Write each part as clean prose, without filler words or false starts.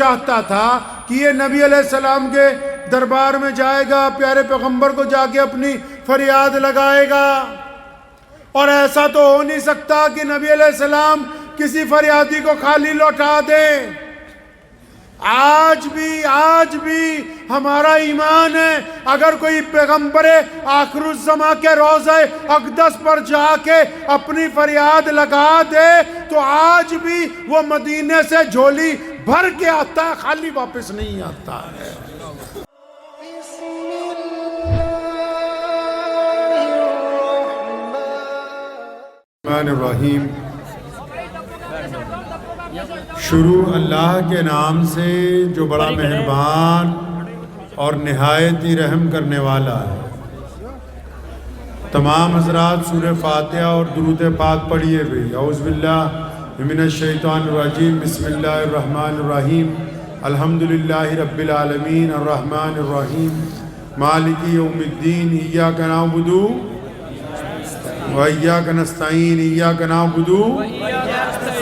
چاہتا تھا کہ یہ نبی علیہ السلام کے دربار میں جائے گا، پیارے پیغمبر کو جا کے اپنی فریاد لگائے گا، اور ایسا تو ہو نہیں سکتا کہ نبی علیہ السلام کسی فریادی کو خالی لوٹا دے۔ آج بھی ہمارا ایمان ہے، اگر کوئی پیغمبر آخر الزماں کے روضہ اقدس پر جا کے اپنی فریاد لگا دے تو آج بھی وہ مدینے سے جھولی بھر کے آتا ہے، خالی واپس نہیں آتا ہے۔ الرحمن الرحیم، شروع اللہ کے نام سے جو بڑا مہربان اور نہایت ہی رحم کرنے والا ہے۔ تمام حضرات سورہ فاتحہ اور درود پاک پڑھیے بھی۔ اعوذ باللہ من الشیطان الرجیم، بسم اللہ الرحمن الرحیم، الحمدللہ رب العالمین، الرحمن الرحیم، مالک یوم الدین، ایاک نعبد و ایاک نستعین، ایاک نعبد و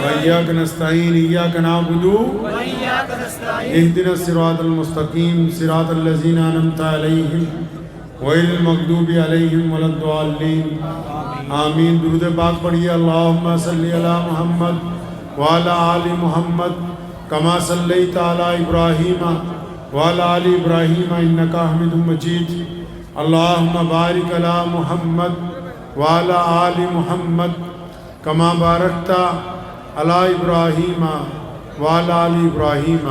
ایاک نستعین، ایاک نعبد اہدنا الصراط المستقیم، صراط الذین انعمت علیہم غیر المغضوب علیہم ولا الضالین، آمین۔ درود پاک پڑھیے۔ اللہم صلی علی محمد وعلی آل محمد کما صلیت علی ابراہیم وعلی آل ابراہیم انکا حمید مجید، اللہم بارک علی محمد وعلی آل محمد کما بارکت علی ابراہیم وعلی آل ابراہیم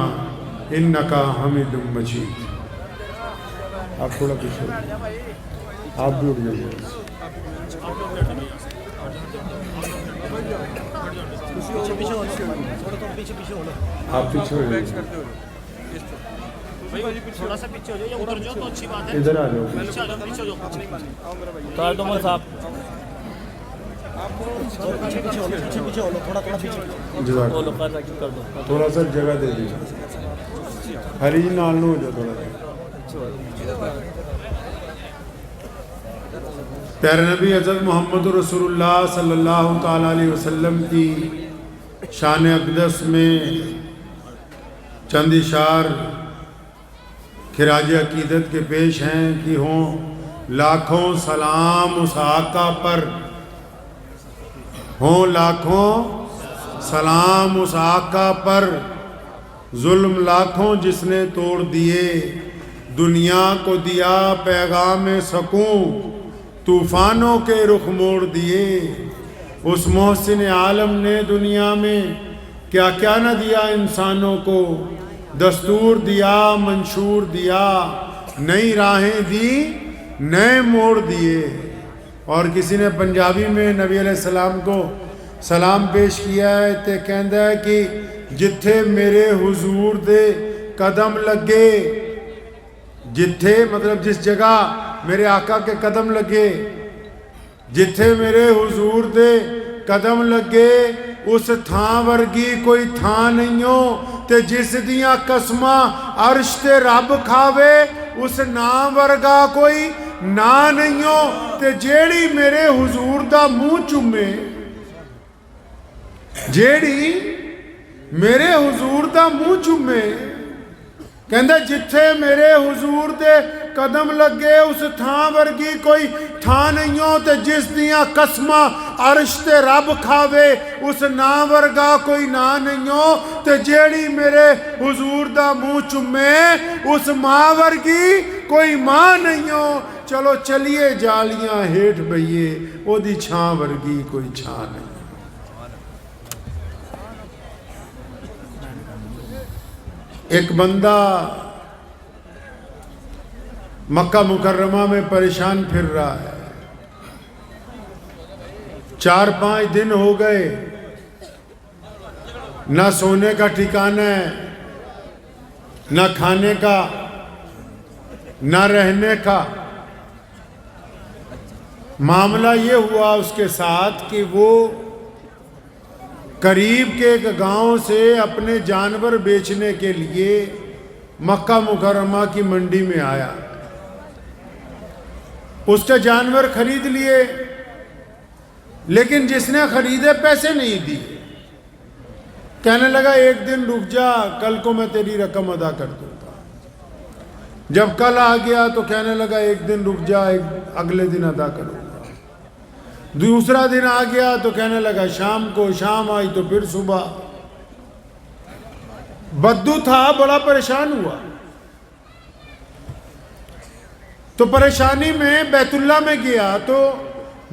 انکا حمید مجید۔ آپ تھوڑا پیچھے، آپ بھی اٹھ جائیے۔ آپ پیچھے ہو جائیے، تھوڑا سا پیچھے ہو جائے، ادھر جو تو اچھی بات ہے۔ ادھر آ جاؤ۔ پیچھے ہو جاؤ تو صاحب، پیچھے ہو لو، تھوڑا پیچھے کر دو، تھوڑا سا جگہ دے دیجیے، ہری جی نال نو ہو جاؤ تھوڑا سا۔ پیارے نبی حضرت محمد رسول اللہ صلی اللہ تعالیٰ علیہ وسلم کی شان اقدس میں چند اشعار خراج عقیدت کے پیش ہیں کہ ہوں لاکھوں سلام اس آقا پر، ہوں لاکھوں سلام اس آقا پر، ظلم لاکھوں جس نے توڑ دیے، دنیا کو دیا پیغام سکون، طوفانوں کے رخ موڑ دیے۔ اس محسن عالم نے دنیا میں کیا کیا نہ دیا انسانوں کو، دستور دیا، منشور دیا، نئی راہیں دی، نئے موڑ دیے۔ اور کسی نے پنجابی میں نبی علیہ السلام کو سلام پیش کیا ہے تے کہندا ہے کہ جتھے میرے حضور دے قدم لگے، جتھے مطلب جس جگہ میرے آقا کے قدم لگے، جتھے میرے حضور دے قدم لگے، اس تھاں ورگی کوئی تھاں نہیں ہو، تے جس دیاں قسماں عرش تے رب کھاوے، اس نام ورگا کوئی نا نہیں ہو، تے جیڑی میرے حضور دا منہ چومے، جیڑی میرے حضور دا منہ چومے، کہندے جتھے میرے حضور دے قدم لگے، اس تھاں ورگی کوئی تھاں نہیں ہو، تے جس دیاں قسماں عرش تے رب کھاوے، اس نا ورگا کوئی نا نہیں ہو، تے جیڑی میرے حضور دا منہ چومے، اس ماں ورگی کوئی ماں نہیں ہو۔ چلو چلیے جالیاں ہیٹھ بئیے، او دی چھاں ورگی کوئی چھاں نہیں۔ ایک بندہ مکہ مکرمہ میں پریشان پھر رہا ہے، 4-5 دن ہو گئے، نہ سونے کا ٹھکانہ ہے، نہ کھانے کا، نہ رہنے کا۔ معاملہ یہ ہوا اس کے ساتھ کہ وہ قریب کے ایک گاؤں سے اپنے جانور بیچنے کے لیے مکہ مکرمہ کی منڈی میں آیا۔ اس نے جانور خرید لیے، لیکن جس نے خریدے پیسے نہیں دیے۔ کہنے لگا ایک دن رک جا، کل کو میں تیری رقم ادا کر دوں گا۔ جب کل آ گیا تو کہنے لگا ایک دن رک جا، اگلے دن ادا کروں گا۔ دوسرا دن آ گیا تو کہنے لگا شام کو، شام آئی تو پھر صبح۔ بدو تھا، بڑا پریشان ہوا، تو پریشانی میں بیت اللہ میں گیا تو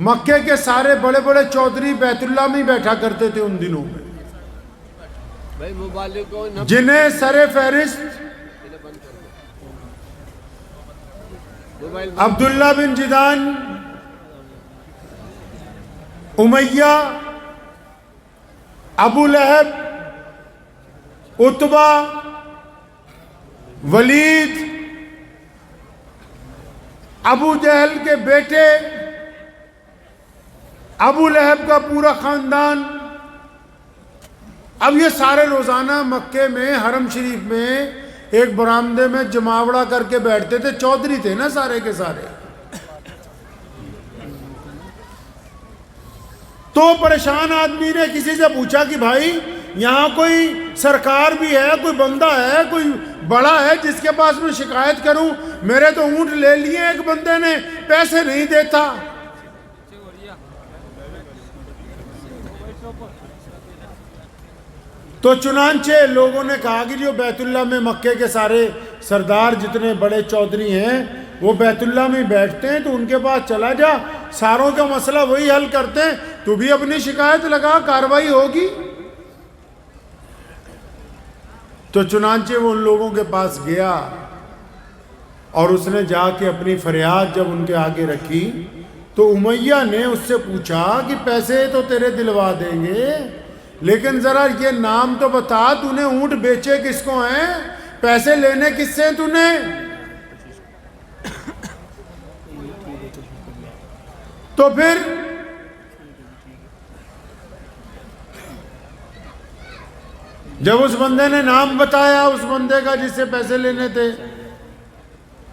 مکے کے سارے بڑے بڑے چودھری بیت اللہ میں ہی بیٹھا کرتے تھے ان دنوں میں، جنہیں سر فہرست عبداللہ بن جدان، امیہ، ابو لہب، عتبہ، ولید، ابو جہل کے بیٹے، ابو لہب کا پورا خاندان، اب یہ سارے روزانہ مکے میں حرم شریف میں ایک برآمدے میں جماوڑا کر کے بیٹھتے تھے، چودھری تھے نا سارے کے سارے۔ تو پریشان آدمی نے کسی سے پوچھا کہ بھائی یہاں کوئی سرکار بھی ہے، کوئی بندہ ہے، کوئی بڑا ہے جس کے پاس میں شکایت کروں؟ میرے تو اونٹ لے لیے ایک بندے نے، پیسے نہیں دیتا۔ تو چنانچہ لوگوں نے کہا کہ جو بیت اللہ میں مکے کے سارے سردار جتنے بڑے چودھری ہیں وہ بیت اللہ میں بیٹھتے ہیں، تو ان کے پاس چلا جا، ساروں کا مسئلہ وہی حل کرتے ہیں، تو بھی اپنی شکایت لگا، کارروائی ہوگی۔ تو چنانچہ وہ ان لوگوں کے پاس گیا اور اس نے جا کے اپنی فریاد جب ان کے آگے رکھی تو امیہ نے اس سے پوچھا کہ پیسے تو تیرے دلوا دیں گے، لیکن ذرا یہ نام تو بتا، تو نے اونٹ بیچے کس کو ہیں، پیسے لینے کس سے تو نے؟ تو پھر جب اس بندے نے نام بتایا اس بندے کا جس سے پیسے لینے تھے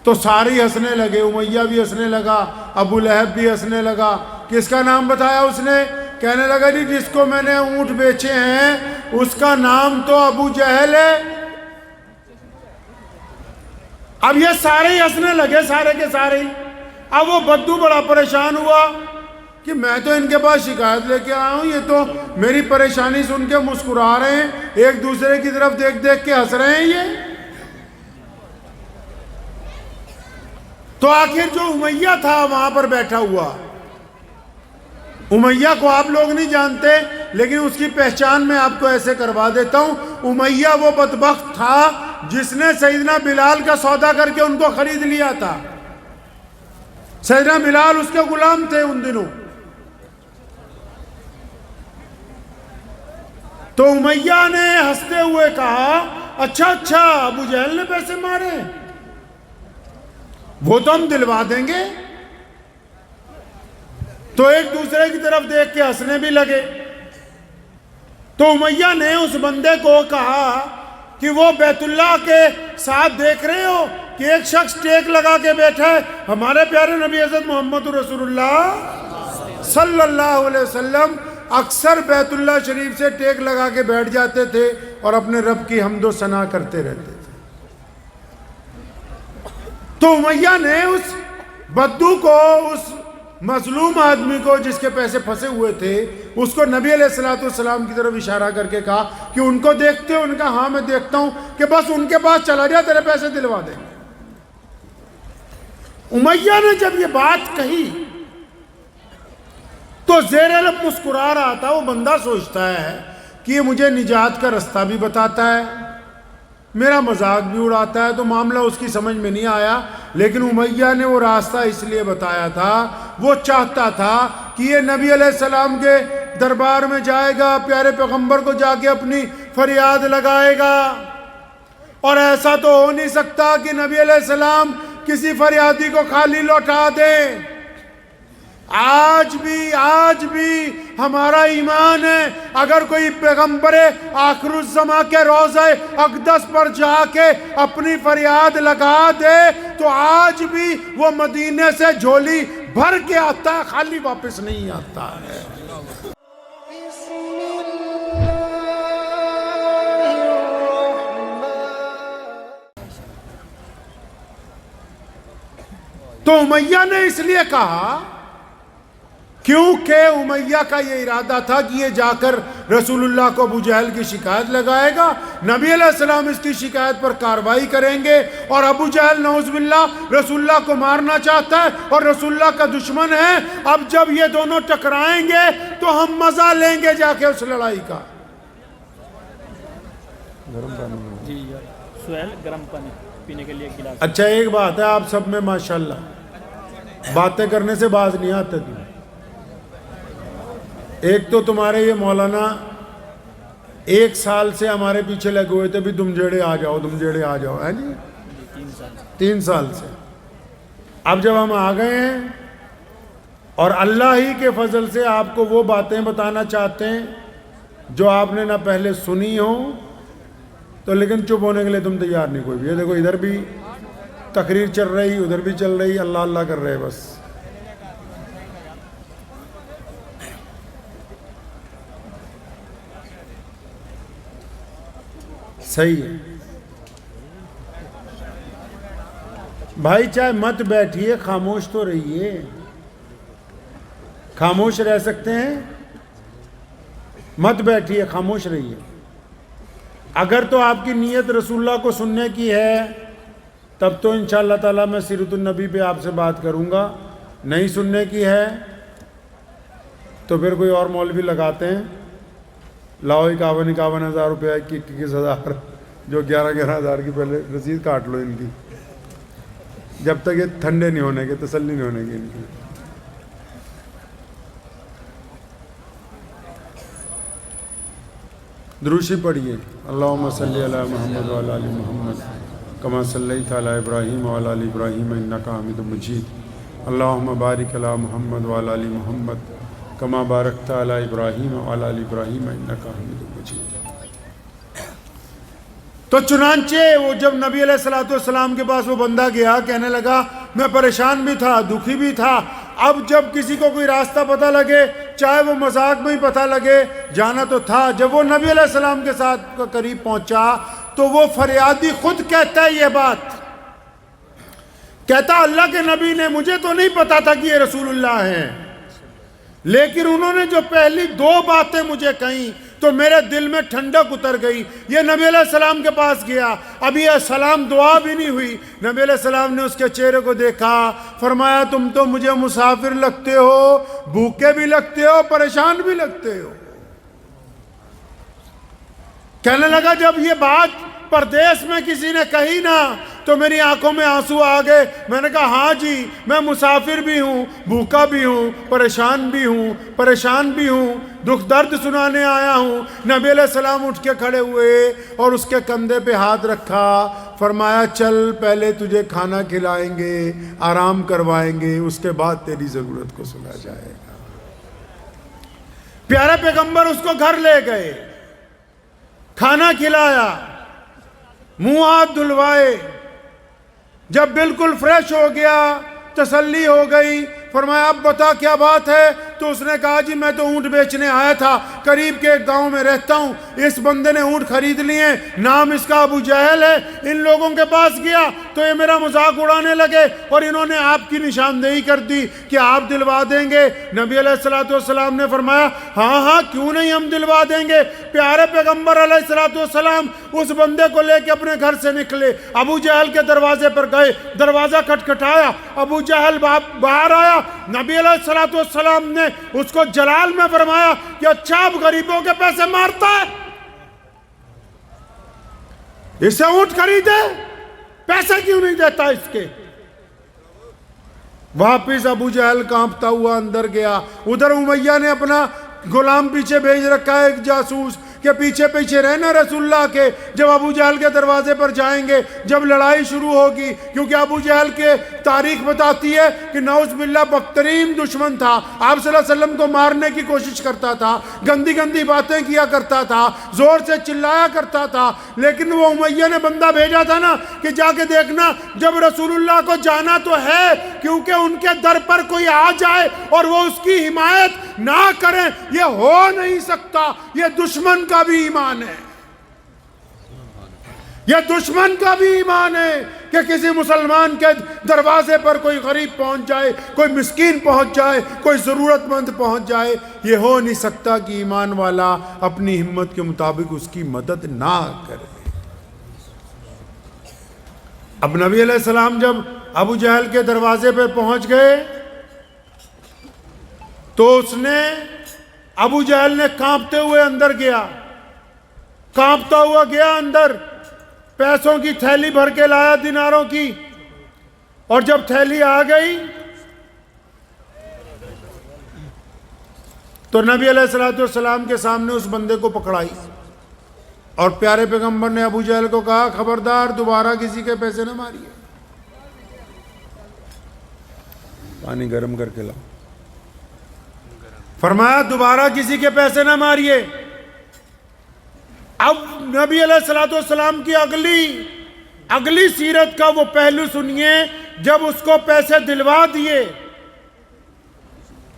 تو ساری ہنسنے لگے، امیہ بھی ہنسنے لگا، ابو لہب بھی ہنسنے لگا۔ کس کا نام بتایا اس نے؟ کہنے لگا جی جس کو میں نے اونٹ بیچے ہیں اس کا نام تو ابو جہل ہے۔ اب یہ سارے ہی ہنسنے لگے، سارے کے سارے ہی۔ اب وہ بدو بڑا پریشان ہوا کہ میں تو ان کے پاس شکایت لے کے آیا ہوں، یہ تو میری پریشانی سن کے مسکرا رہے ہیں، ایک دوسرے کی طرف دیکھ دیکھ کے ہنس رہے ہیں یہ۔ تو آخر جو امیہ تھا وہاں پر بیٹھا ہوا، امیہ کو آپ لوگ نہیں جانتے لیکن اس کی پہچان میں آپ کو ایسے کروا دیتا ہوں۔ امیہ وہ بدبخت تھا جس نے سیدنا بلال کا سودا کر کے ان کو خرید لیا تھا۔ سیدنا بلال اس کے غلام تھے ان دنوں۔ تو امیہ نے ہنستے ہوئے کہا اچھا ابو جہل نے پیسے مارے، وہ تو ہم دلوا دیں گے۔ تو ایک دوسرے کی طرف دیکھ کے ہنسنے بھی لگے۔ تو امیہ نے اس بندے کو کہا کہ وہ بیت اللہ کے ساتھ دیکھ رہے ہو کہ ایک شخص ٹیک لگا کے بیٹھا ہے، ہمارے پیارے نبی حضرت محمد رسول اللہ صلی اللہ علیہ وسلم اکثر بیت اللہ شریف سے ٹیک لگا کے بیٹھ جاتے تھے اور اپنے رب کی حمد و ثنا کرتے رہتے تھے۔ تو امیہ نے اس بدو کو، اس مظلوم آدمی کو جس کے پیسے پھنسے ہوئے تھے، اس کو نبی علیہ السلام کی طرف اشارہ کر کے کہا کہ ان کو دیکھتے ہو؟ ان کا ہاں میں دیکھتا ہوں، کہ بس ان کے پاس چلا جا، تیرے پیسے دلوا دیں گے۔ امیہ نے جب یہ بات کہی تو زیر لب مسکرا رہا تھا۔ وہ بندہ سوچتا ہے کہ یہ مجھے نجات کا رستہ بھی بتاتا ہے، میرا مذاق بھی اڑاتا ہے، تو معاملہ اس کی سمجھ میں نہیں آیا۔ لیکن امیہ نے وہ راستہ اس لیے بتایا تھا، وہ چاہتا تھا کہ یہ نبی علیہ السلام کے دربار میں جائے گا، پیارے پیغمبر کو جا کے اپنی فریاد لگائے گا، اور ایسا تو ہو نہیں سکتا کہ نبی علیہ السلام کسی فریادی کو خالی لوٹا دے۔ آج بھی ہمارا ایمان ہے، اگر کوئی پیغمبر آخر الزماں کے روضہ اقدس پر جا کے اپنی فریاد لگا دے تو آج بھی وہ مدینے سے جھولی بھر کے آتا ہے، خالی واپس نہیں آتا ہے۔ تو امیہ نے اس لیے کہا کیونکہ امیہ کا یہ ارادہ تھا کہ یہ جا کر رسول اللہ کو ابو جہل کی شکایت لگائے گا، نبی علیہ السلام اس کی شکایت پر کارروائی کریں گے، اور ابو جہل نعوذ باللہ رسول اللہ کو مارنا چاہتا ہے اور رسول اللہ کا دشمن ہے۔ اب جب یہ دونوں ٹکرائیں گے تو ہم مزہ لیں گے جا کے اس لڑائی کا۔ جی سہیل گرم پانی پینے کے لیے گلاس۔ اچھا ایک بات ہے، آپ سب میں ماشاءاللہ باتیں کرنے سے باز نہیں آتے تم۔ ایک تو تمہارے یہ مولانا 1 سال سے ہمارے پیچھے لگے ہوئے تھے بھی تم جیڑے آ جاؤ، تم جیڑے آ جاؤ، ہے جی 3 سال سے۔ اب جب ہم آ گئے ہیں اور اللہ ہی کے فضل سے آپ کو وہ باتیں بتانا چاہتے ہیں جو آپ نے نہ پہلے سنی ہوں، تو لیکن چپ ہونے کے لیے تم تیار نہیں کوئی بھی۔ یہ دیکھو ادھر بھی تقریر چل رہی، ادھر بھی چل رہی، اللہ اللہ کر رہے بس۔ صحیح ہے بھائی، چاہے مت بیٹھیے، خاموش تو رہیے۔ خاموش رہ سکتے ہیں؟ مت بیٹھیے، خاموش رہیے۔ اگر تو آپ کی نیت رسول اللہ کو سننے کی ہے تب تو انشاءاللہ تعالیٰ میں سیرت النبی پہ آپ سے بات کروں گا، نہیں سننے کی ہے تو پھر کوئی اور مولوی لگاتے ہیں، لاؤ 51,000 روپے 21,000 جو 11,000 کی پہلے رسید کاٹ لو ان کی، جب تک یہ ٹھنڈے نہیں ہونے کے، تسلی نہیں ہونے کی ان کی۔ دروشی پڑھیے، اللہم صلی علی محمد وعلی آل محمد کما صلیت علی ابراہیم وعلی آل ابراہیم انک حمید مجید، اللہم بارک علی محمد وعلی آل محمد کما بارکت علی ابراہیم وعلی آل ابراہیم انک حمید مجید۔ تو چنانچہ وہ جب نبی علیہ السلام کے پاس وہ بندہ گیا، کہنے لگا میں پریشان بھی تھا، دکھی بھی تھا، اب جب کسی کو کوئی راستہ پتہ لگے، چاہے وہ مذاق میں ہی پتہ لگے، جانا تو تھا۔ جب وہ نبی علیہ السلام کے ساتھ قریب پہنچا تو وہ فریادی خود کہتا ہے یہ بات، کہتا اللہ کے نبی نے، مجھے تو نہیں پتا تھا کہ یہ رسول اللہ ہیں، لیکن انہوں نے جو پہلی 2 باتیں مجھے کہیں تو میرے دل میں ٹھنڈک اتر گئی۔ یہ نبی علیہ السلام کے پاس گیا، ابھی سلام دعا بھی نہیں ہوئی، نبی علیہ السلام نے اس کے چہرے کو دیکھا، فرمایا تم تو مجھے مسافر لگتے ہو، بھوکے بھی لگتے ہو، پریشان بھی لگتے ہو۔ کہنے لگا جب یہ بات پردیس میں کسی نے کہی نا تو میری آنکھوں میں آنسو آ گئے۔ میں نے کہا ہاں جی، میں مسافر بھی ہوں، بھوکا بھی ہوں، پریشان بھی ہوں، پریشان بھی ہوں، دکھ درد سنانے آیا ہوں۔ نبی علیہ السلام اٹھ کے کھڑے ہوئے اور اس کے کندھے پہ ہاتھ رکھا، فرمایا چل پہلے تجھے کھانا کھلائیں گے، آرام کروائیں گے، اس کے بعد تیری ضرورت کو سنا جائے گا۔ پیارے پیغمبر اس کو گھر لے گئے، کھانا کھلایا، منہ ہاتھ دھلوائے، جب بالکل فریش ہو گیا، تسلی ہو گئی، فرمایا اب بتا کیا بات ہے؟ تو اس نے کہا جی میں تو اونٹ بیچنے آیا تھا، قریب کے ایک گاؤں میں رہتا ہوں، اس بندے نے اونٹ خرید لیے، نام اس کا ابو جہل ہے، ان لوگوں کے پاس گیا تو یہ میرا مذاق اڑانے لگے اور انہوں نے آپ کی نشاندہی کر دی کہ آپ دلوا دیں گے۔ نبی علیہ السلام نے فرمایا ہاں ہاں کیوں نہیں، ہم دلوا دیں گے۔ پیارے پیغمبر علیہ السلام اس بندے کو لے کے اپنے گھر سے نکلے، ابو جہل کے دروازے پر گئے، دروازہ کھٹکھٹایا، ابو جہل باہر آیا، نبی علیہ السلام نے اس کو جلال میں فرمایا کہ اچھا اب غریبوں کے پیسے مارتا ہے، اسے اونٹ خریدے، پیسے کیوں نہیں دیتا اس کے؟ واپس ابو جہل کانپتا ہوا اندر گیا۔ ادھر امیہ نے اپنا غلام پیچھے بھیج رکھا ہے، ایک جاسوس کہ پیچھے پیچھے رہنا رسول اللہ کے، جب ابو جہل کے دروازے پر جائیں گے، جب لڑائی شروع ہوگی، کیونکہ ابو جہل کے تاریخ بتاتی ہے کہ نعوذ باللہ بدترین دشمن تھا، آپ صلی اللہ علیہ وسلم کو مارنے کی کوشش کرتا تھا، گندی گندی باتیں کیا کرتا تھا، زور سے چلایا کرتا تھا، لیکن وہ امیہ نے بندہ بھیجا تھا نا کہ جا کے دیکھنا جب رسول اللہ کو جانا تو ہے، کیونکہ ان کے در پر کوئی آ جائے اور وہ اس کی حمایت نہ کریں، یہ ہو نہیں سکتا، یہ دشمن کا بھی ایمان ہے۔ یہ دشمن کا بھی ایمان ہے کہ کسی مسلمان کے دروازے پر کوئی غریب پہنچ جائے، کوئی مسکین پہنچ جائے، کوئی ضرورت مند پہنچ جائے. یہ ہو نہیں سکتا کہ ایمان والا اپنی ہمت کے مطابق اس کی مدد نہ کرے. اب نبی علیہ السلام جب ابو جہل کے دروازے پہ پہنچ گئے تو اس نے ابو جہل نے کانپتے ہوئے اندر گیا، کانپتا ہوا گیا اندر، پیسوں کی تھیلی بھر کے لایا دیناروں کی، اور جب تھیلی آ گئی تو نبی علیہ السلام کے سامنے اس بندے کو پکڑائی، اور پیارے پیغمبر نے ابو جہل کو کہا خبردار دوبارہ کسی کے پیسے نہ ماریے. پانی گرم کر کے لاؤ. فرمایا دوبارہ کسی کے پیسے نہ ماریے. اب نبی علیہ السلام کی اگلی سیرت کا وہ پہلو سنیے. جب اس کو پیسے دلوا دیے،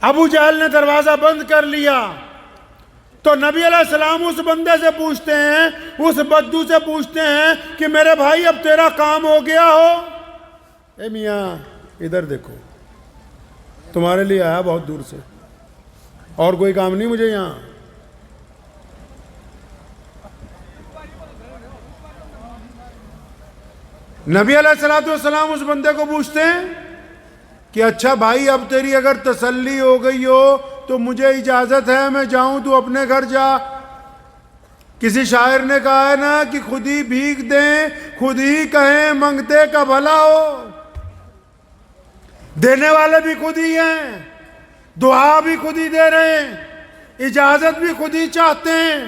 ابو جہل نے دروازہ بند کر لیا، تو نبی علیہ السلام اس بندے سے پوچھتے ہیں، اس بدو سے پوچھتے ہیں کہ میرے بھائی اب تیرا کام ہو گیا ہو؟ اے میاں ادھر دیکھو، تمہارے لیے آیا بہت دور سے، اور کوئی کام نہیں مجھے یہاں. نبی علیہ السلام اس بندے کو پوچھتے ہیں کہ اچھا بھائی اب تیری اگر تسلی ہو گئی ہو تو مجھے اجازت ہے میں جاؤں، تو اپنے گھر جا. کسی شاعر نے کہا ہے نا کہ خود ہی بھیگ دیں خود ہی کہیں منگتے کا بھلا ہو. دینے والے بھی خود ہی ہیں، دعا بھی خود ہی دے رہے ہیں، اجازت بھی خود ہی چاہتے ہیں.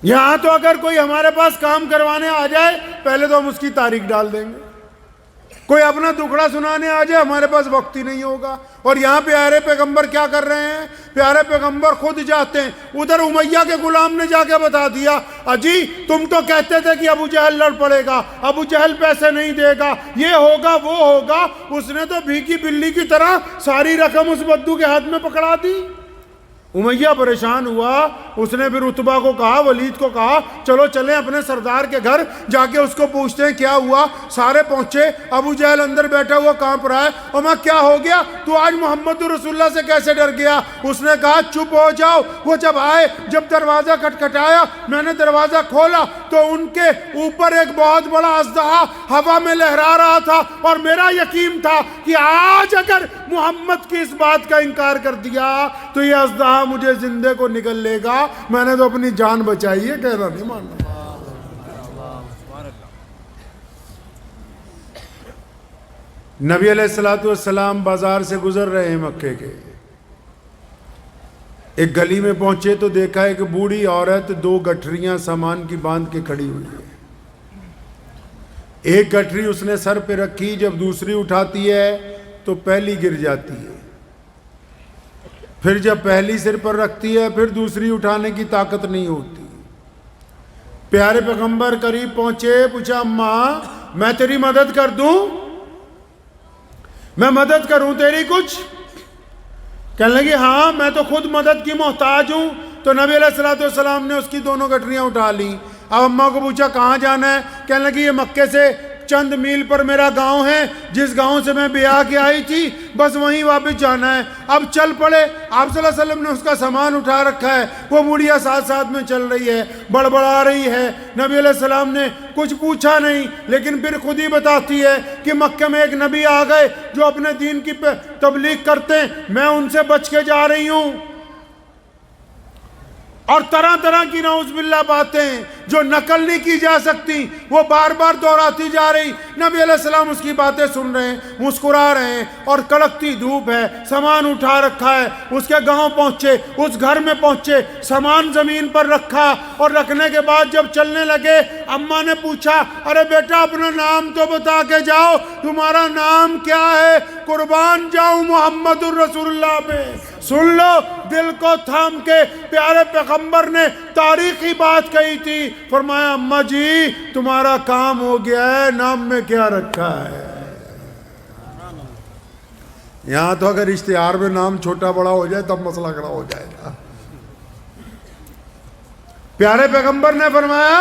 یہاں تو اگر کوئی ہمارے پاس کام کروانے آ جائے پہلے تو ہم اس کی تاریخ ڈال دیں گے. کوئی اپنا دکھڑا سنانے آ جائے ہمارے پاس وقت ہی نہیں ہوگا. اور یہاں پیارے پیغمبر کیا کر رہے ہیں؟ پیارے پیغمبر خود جاتے ہیں. ادھر امیہ کے غلام نے جا کے بتا دیا اجی تم تو کہتے تھے کہ ابو جہل لڑ پڑے گا، ابو جہل پیسے نہیں دے گا، یہ ہوگا وہ ہوگا. اس نے تو بھیکی بلی کی طرح ساری رقم اس بدو کے ہاتھ میں پکڑا دی. امیہ پریشان ہوا. اس نے پھر عتبہ کو کہا، ولید کو کہا چلو چلیں اپنے سردار کے گھر جا کے اس کو پوچھتے ہیں کیا ہوا. سارے پہنچے. ابو جہل اندر بیٹھا ہوا کانپ رہا ہے. اور میں کیا ہو گیا؟ تو آج محمد رسول اللہ سے کیسے ڈر گیا؟ اس نے کہا چپ ہو جاؤ. وہ جب آئے، جب دروازہ کھٹکھٹایا، میں نے دروازہ کھولا تو ان کے اوپر ایک بہت بڑا اژدہا ہوا میں لہرا رہا تھا، اور میرا یقین تھا کہ آج اگر محمد کی اس بات کا انکار کر دیا تو یہ اژدہا مجھے زندے کو نگل لے گا. میں نے تو اپنی جان بچائی ہے، کہنا نہیں ماننا. نبی علیہ السلام بازار سے گزر رہے ہیں مکے کے. ایک گلی میں پہنچے تو دیکھا ایک بوڑھی عورت 2 گٹھریاں سامان کی باندھ کے کھڑی ہوئی ہے. ایک گٹھری اس نے سر پہ رکھی، جب دوسری اٹھاتی ہے تو پہلی گر جاتی ہے. پھر جب پہلی سر پر رکھتی ہے پھر دوسری اٹھانے کی طاقت نہیں ہوتی. پیارے پیغمبر قریب پہنچے، پوچھا اماں میں تیری مدد کر دوں؟ میں مدد کروں تیری کچھ؟ کہنے لگی ہاں میں تو خود مدد کی محتاج ہوں. تو نبی علیہ السلام نے اس کی 2 گٹھریاں اٹھا لی. اب اماں کو پوچھا کہاں جانا ہے؟ کہنے لگی یہ مکے سے چند میل پر میرا گاؤں ہے، جس گاؤں سے میں بیاہ کے آئی تھی بس وہیں واپس جانا ہے. اب چل پڑے. آپ صلی اللہ علیہ وسلم نے اس کا سامان اٹھا رکھا ہے. وہ بوڑھیا ساتھ ساتھ میں چل رہی ہے، بڑبڑا رہی ہے. نبی علیہ السلام نے کچھ پوچھا نہیں، لیکن پھر خود ہی بتاتی ہے کہ مکہ میں ایک نبی آ گئے جو اپنے دین کی تبلیغ کرتے ہیں، میں ان سے بچ کے جا رہی ہوں. اور طرح طرح کی نعوذ باللہ باتیں جو نقل نہیں کی جا سکتی وہ بار بار دہراتی جا رہی. نبی علیہ السلام اس کی باتیں سن رہے ہیں، مسکرا رہے ہیں. اور کڑکتی دھوپ ہے، سامان اٹھا رکھا ہے. اس کے گاؤں پہنچے، اس گھر میں پہنچے، سامان زمین پر رکھا، اور رکھنے کے بعد جب چلنے لگے اماں نے پوچھا ارے بیٹا اپنا نام تو بتا کے جاؤ، تمہارا نام کیا ہے؟ قربان جاؤں محمد الرسول اللہ پہ. سن لو، دل کو تھام کے پیارے پیغمبر نے تاریخی بات کہی تھی. فرمایا اماں جی تمہارا کام ہو گیا ہے، نام میں کیا رکھا ہے؟ یہاں تو اگر اشتہار میں نام چھوٹا بڑا ہو جائے تب مسئلہ کھڑا ہو جائے گا. پیارے پیغمبر نے فرمایا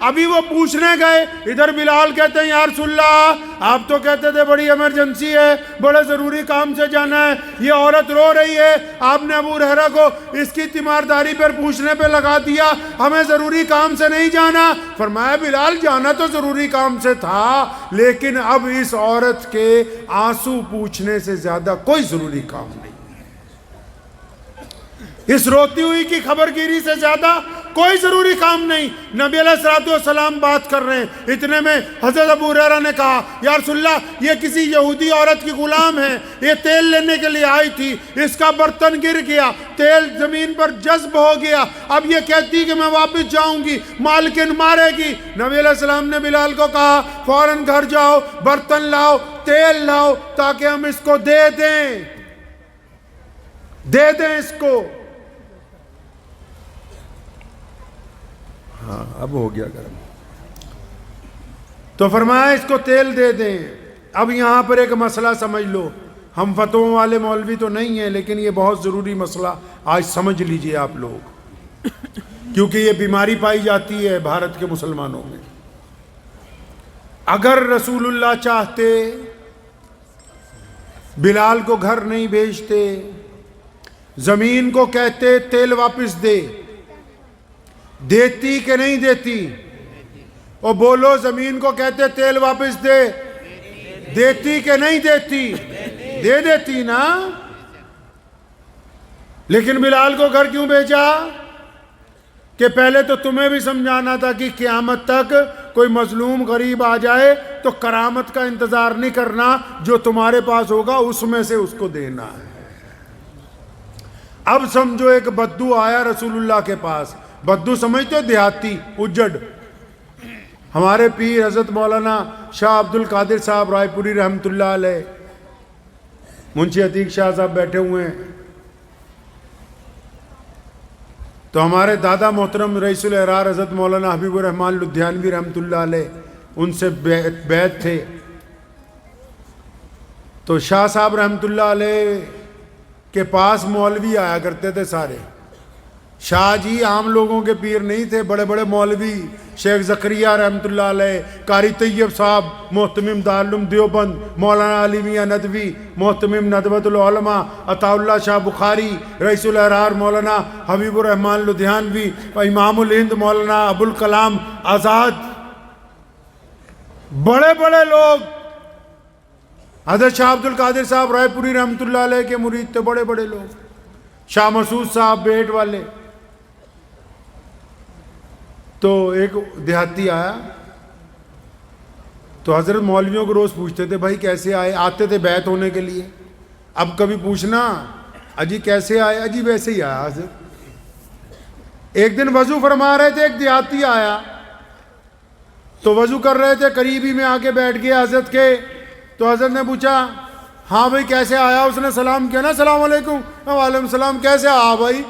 ابھی وہ پوچھنے گئے، ادھر بلال کہتے ہیں یا رسول اللہ آپ تو کہتے تھے بڑی ایمرجنسی ہے، بڑے ضروری کام سے جانا ہے، یہ عورت رو رہی ہے، آپ نے ابو ہریرہ کو اس کی تیمارداری پر پوچھنے پہ لگا دیا، ہمیں ضروری کام سے نہیں جانا۔ فرمایا بلال جانا تو ضروری کام سے تھا، لیکن اب اس عورت کے آنسو پوچھنے سے زیادہ کوئی ضروری کام نہیں، اس روتی ہوئی کی خبر گیری سے زیادہ کوئی ضروری کام نہیں۔ نبی علیہ الصلوۃ والسلام بات کر رہے ہیں، اتنے میں حضرت ابو ہریرہ نے کہا یا رسول اللہ یہ کسی یہودی عورت کی غلام ہے، یہ تیل لینے کے لیے آئی تھی، اس کا برتن گر گیا، تیل زمین پر جذب ہو گیا، اب یہ کہتی کہ میں واپس جاؤں گی، مالکن مارے گی۔ نبی علیہ السلام نے بلال کو کہا فوراً گھر جاؤ، برتن لاؤ، تیل لاؤ، تاکہ ہم اس کو دے دیں اس کو۔ ہاں اب ہو گیا گرم، تو فرمایا اس کو تیل دے دیں۔ اب یہاں پر ایک مسئلہ سمجھ لو، ہم فتووں والے مولوی تو نہیں ہیں، لیکن یہ بہت ضروری مسئلہ آج سمجھ لیجئے آپ لوگ، کیونکہ یہ بیماری پائی جاتی ہے بھارت کے مسلمانوں میں۔ اگر رسول اللہ چاہتے بلال کو گھر نہیں بھیجتے، زمین کو کہتے تیل واپس دے، دیتی کہ نہیں دیتی؟ اور بولو زمین کو کہتے تیل واپس دے، دیتی کہ نہیں دیتی؟ دے دیتی نا۔ لیکن بلال کو گھر کیوں بھیجا؟ کہ پہلے تو تمہیں بھی سمجھانا تھا کہ قیامت تک کوئی مظلوم غریب آ جائے تو کرامت کا انتظار نہیں کرنا، جو تمہارے پاس ہوگا اس میں سے اس کو دینا ہے۔ اب سمجھو ایک بدو آیا رسول اللہ کے پاس، بدو سمجھتے ہو دیہاتی اجڑ۔ ہمارے پیر حضرت مولانا شاہ عبد القادر صاحب رائے پوری رحمۃ اللہ علیہ، منشی عتیق شاہ صاحب بیٹھے ہوئے ہیں، تو ہمارے دادا محترم رئیس الاحرار حضرت مولانا حبیب الرحمن لدھیانوی رحمۃ اللہ علیہ ان سے بیعت تھے۔ تو شاہ صاحب رحمۃ اللہ علیہ کے پاس مولوی آیا کرتے تھے سارے۔ شاہ جی عام لوگوں کے پیر نہیں تھے، بڑے بڑے مولوی، شیخ زکریا رحمۃ اللہ علیہ، قاری طیب صاحب محتمم دارالعلوم دیوبند، مولانا علی میاں ندوی محتمم ندوۃ العلماء، عطا اللہ شاہ بخاری، رئیس الاحرار مولانا حبیب الرحمن لدھیانوی، امام الہند مولانا ابوالکلام آزاد، بڑے بڑے لوگ۔ حضرت شاہ عبد القادر صاحب رائے پوری رحمۃ اللہ علیہ کے مرید تھے، بڑے بڑے لوگ، شاہ مسعود صاحب بیٹ والے۔ تو ایک دیہاتی آیا، تو حضرت مولویوں کو روز پوچھتے تھے بھائی کیسے آئے، آتے تھے بیعت ہونے کے لیے، اب کبھی پوچھنا اجی کیسے آئے، اجی ویسے ہی آیا حضرت۔ ایک دن وضو فرما رہے تھے، ایک دیہاتی آیا، تو وضو کر رہے تھے، قریبی میں آ کے بیٹھ گیا حضرت کے، تو حضرت نے پوچھا ہاں بھائی کیسے آیا، اس نے سلام کیا نا السلام علیکم، وعلیکم السلام، کیسے آیا بھائی؟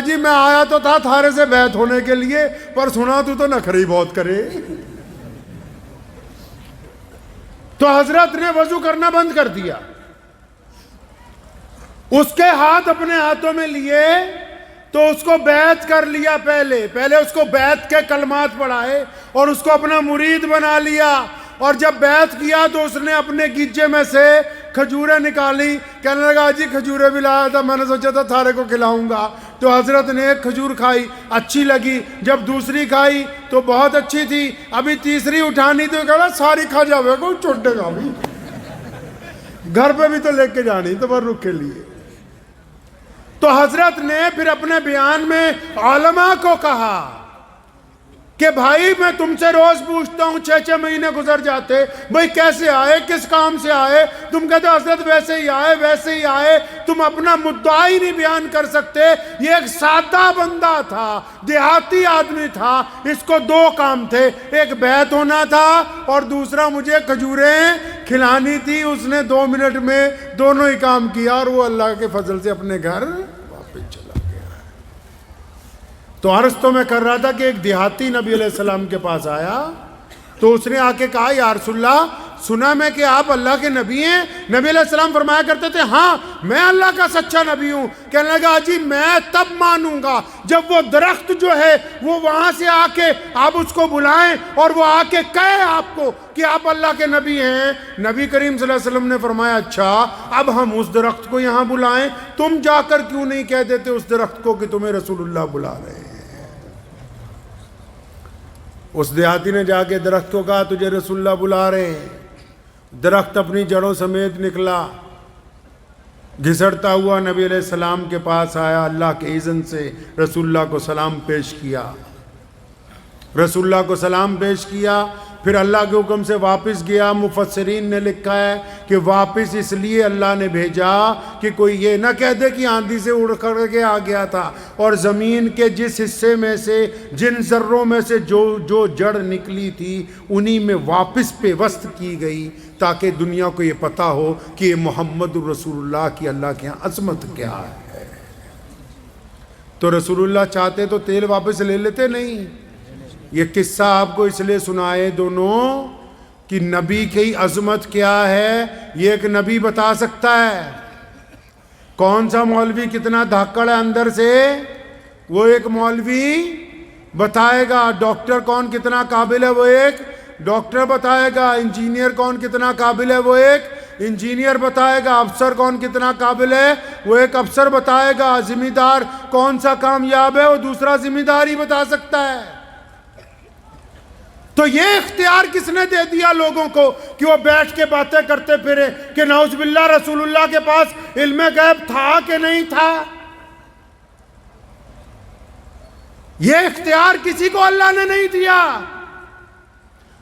جی میں آیا تو تھا تھارے سے بیعت ہونے کے لیے، پر سنا تو نخری بہت کرے۔ تو حضرت نے وضو کرنا بند کر دیا، اس کے ہاتھ اپنے ہاتھوں میں لیے، تو اس کو بیعت کر لیا، پہلے اس کو بیعت کے کلمات پڑھائے اور اس کو اپنا مرید بنا لیا۔ اور جب بیعت کیا تو اس نے اپنے گیجے میں سے کھجوریں نکالی، کہنے لگا جی کھجوریں بھی لایا تھا، میں نے سوچا تھا تھارے کو کھلاؤں گا۔ تو حضرت نے ایک کھجور کھائی، اچھی لگی، جب دوسری کھائی تو بہت اچھی تھی، ابھی تیسری اٹھانی تو کہا ساری کھا جاوے کو چھوٹے گا بھی، گھر پہ بھی تو لے کے جانی تبرک کے لیے۔ تو حضرت نے پھر اپنے بیان میں علماء کو کہا کہ بھائی میں تم سے روز پوچھتا ہوں، 6 مہینے گزر جاتے، بھائی کیسے آئے، کس کام سے آئے، تم کہتے حضرت ویسے ہی آئے، تم اپنا مدعا ہی نہیں بیان کر سکتے۔ یہ ایک سادہ بندہ تھا، دیہاتی آدمی تھا، اس کو 2 کام تھے، ایک بیعت ہونا تھا اور دوسرا مجھے کھجوریں کھلانی تھی۔ اس نے 2 منٹ میں دونوں ہی کام کیا اور وہ اللہ کے فضل سے اپنے گھر واپس چلا۔ تو عرض تو میں کر رہا تھا کہ ایک دیہاتی نبی علیہ السلام کے پاس آیا، تو اس نے آ کے کہا یا رسول اللہ سنا میں کہ آپ اللہ کے نبی ہیں؟ نبی علیہ السلام فرمایا کرتے تھے ہاں میں اللہ کا سچا نبی ہوں۔ کہنے لگا جی میں تب مانوں گا جب وہ درخت جو ہے وہ وہاں سے آ کے آپ اس کو بلائیں اور وہ آ کے کہے آپ کو کہ آپ اللہ کے نبی ہیں۔ نبی کریم صلی اللہ علیہ وسلم نے فرمایا اچھا اب ہم اس درخت کو یہاں بلائیں، تم جا کر کیوں نہیں کہہ دیتے اس درخت کو کہ تمہیں رسول اللہ بلا رہے ہیں؟ اس دیہاتی نے جا کے درخت کو کہا تجھے رسول اللہ بلا رہے ہیں۔ درخت اپنی جڑوں سمیت نکلا، گھسڑتا ہوا نبی علیہ السلام کے پاس آیا، اللہ کے اذن سے رسول اللہ کو سلام پیش کیا، رسول اللہ کو سلام پیش کیا، پھر اللہ کے حکم سے واپس گیا۔ مفسرین نے لکھا ہے کہ واپس اس لیے اللہ نے بھیجا کہ کوئی یہ نہ کہہ دے کہ آندھی سے اڑ کر کے آ گیا تھا، اور زمین کے جس حصے میں سے جن ذروں میں سے جو جڑ نکلی تھی انہی میں واپس پیوست کی گئی، تاکہ دنیا کو یہ پتہ ہو کہ یہ محمد الرسول اللہ کی اللہ کے ہاں عظمت کیا ہے۔ تو رسول اللہ چاہتے تو تیل واپس لے لیتے نہیں۔ یہ قصہ آپ کو اس لیے سنائے دونوں کہ نبی کی عظمت کیا ہے یہ ایک نبی بتا سکتا ہے۔ کون سا مولوی کتنا دھاکڑ ہے اندر سے وہ ایک مولوی بتائے گا، ڈاکٹر کون کتنا قابل ہے وہ ایک ڈاکٹر بتائے گا، انجینئر کون کتنا قابل ہے وہ ایک انجینئر بتائے گا، افسر کون کتنا قابل ہے وہ ایک افسر بتائے گا، ذمہ دار کون سا کامیاب ہے وہ دوسرا ذمہ دار ہی بتا سکتا ہے۔ تو یہ اختیار کس نے دے دیا لوگوں کو کہ وہ بیٹھ کے باتیں کرتے پھرے کہ نعوذ باللہ رسول اللہ کے پاس علم غیب تھا کہ نہیں تھا؟ یہ اختیار کسی کو اللہ نے نہیں دیا۔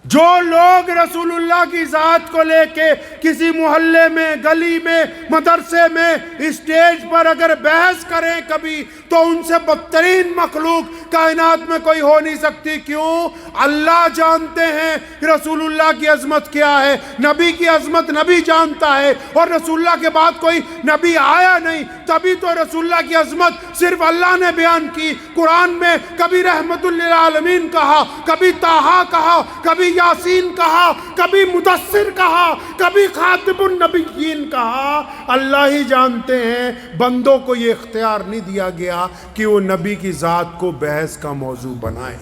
جو لوگ رسول اللہ کی ذات کو لے کے کسی محلے میں، گلی میں، مدرسے میں، اسٹیج پر اگر بحث کریں کبھی تو ان سے بدترین مخلوق کائنات میں کوئی ہو نہیں سکتی۔ کیوں؟ اللہ جانتے ہیں رسول اللہ کی عظمت کیا ہے، نبی کی عظمت نبی جانتا ہے، اور رسول اللہ کے بعد کوئی نبی آیا نہیں، تبھی تو رسول اللہ کی عظمت صرف اللہ نے بیان کی۔ قرآن میں کبھی رحمت للعالمین کہا، کبھی طٰہٰ کہا، کبھی یاسین کہا، کبھی مدثر کہا، کبھی خاتم النبیین کہا۔ اللہ ہی جانتے ہیں، بندوں کو یہ اختیار نہیں دیا گیا کہ وہ نبی کی ذات کو بحث کا موضوع بنائے۔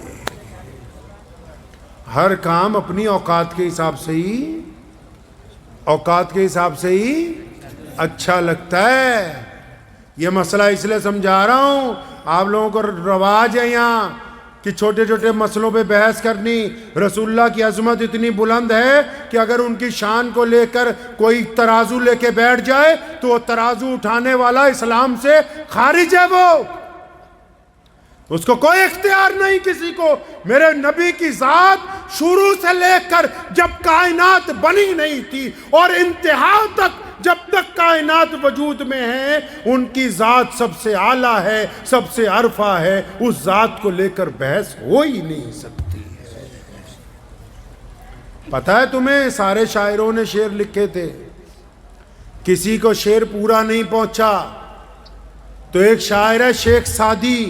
ہر کام اپنی اوقات کے حساب سے ہی اچھا لگتا ہے۔ یہ مسئلہ اس لیے سمجھا رہا ہوں، آپ لوگوں کو رواج ہے یہاں کہ چھوٹے چھوٹے مسئلوں پہ بحث کرنی۔ رسول اللہ کی عظمت اتنی بلند ہے کہ اگر ان کی شان کو لے کر کوئی ترازو لے کے بیٹھ جائے تو وہ ترازو اٹھانے والا اسلام سے خارج ہے، وہ اس کو کوئی اختیار نہیں کسی کو۔ میرے نبی کی ذات شروع سے لے کر جب کائنات بنی نہیں تھی اور انتہا تک جب تک کائنات وجود میں ہے، ان کی ذات سب سے اعلیٰ ہے، سب سے عرفہ ہے، اس ذات کو لے کر بحث ہو ہی نہیں سکتی ہے۔ پتہ ہے تمہیں سارے شاعروں نے شعر لکھے تھے، کسی کو شعر پورا نہیں پہنچا، تو ایک شاعر ہے شیخ سعدی،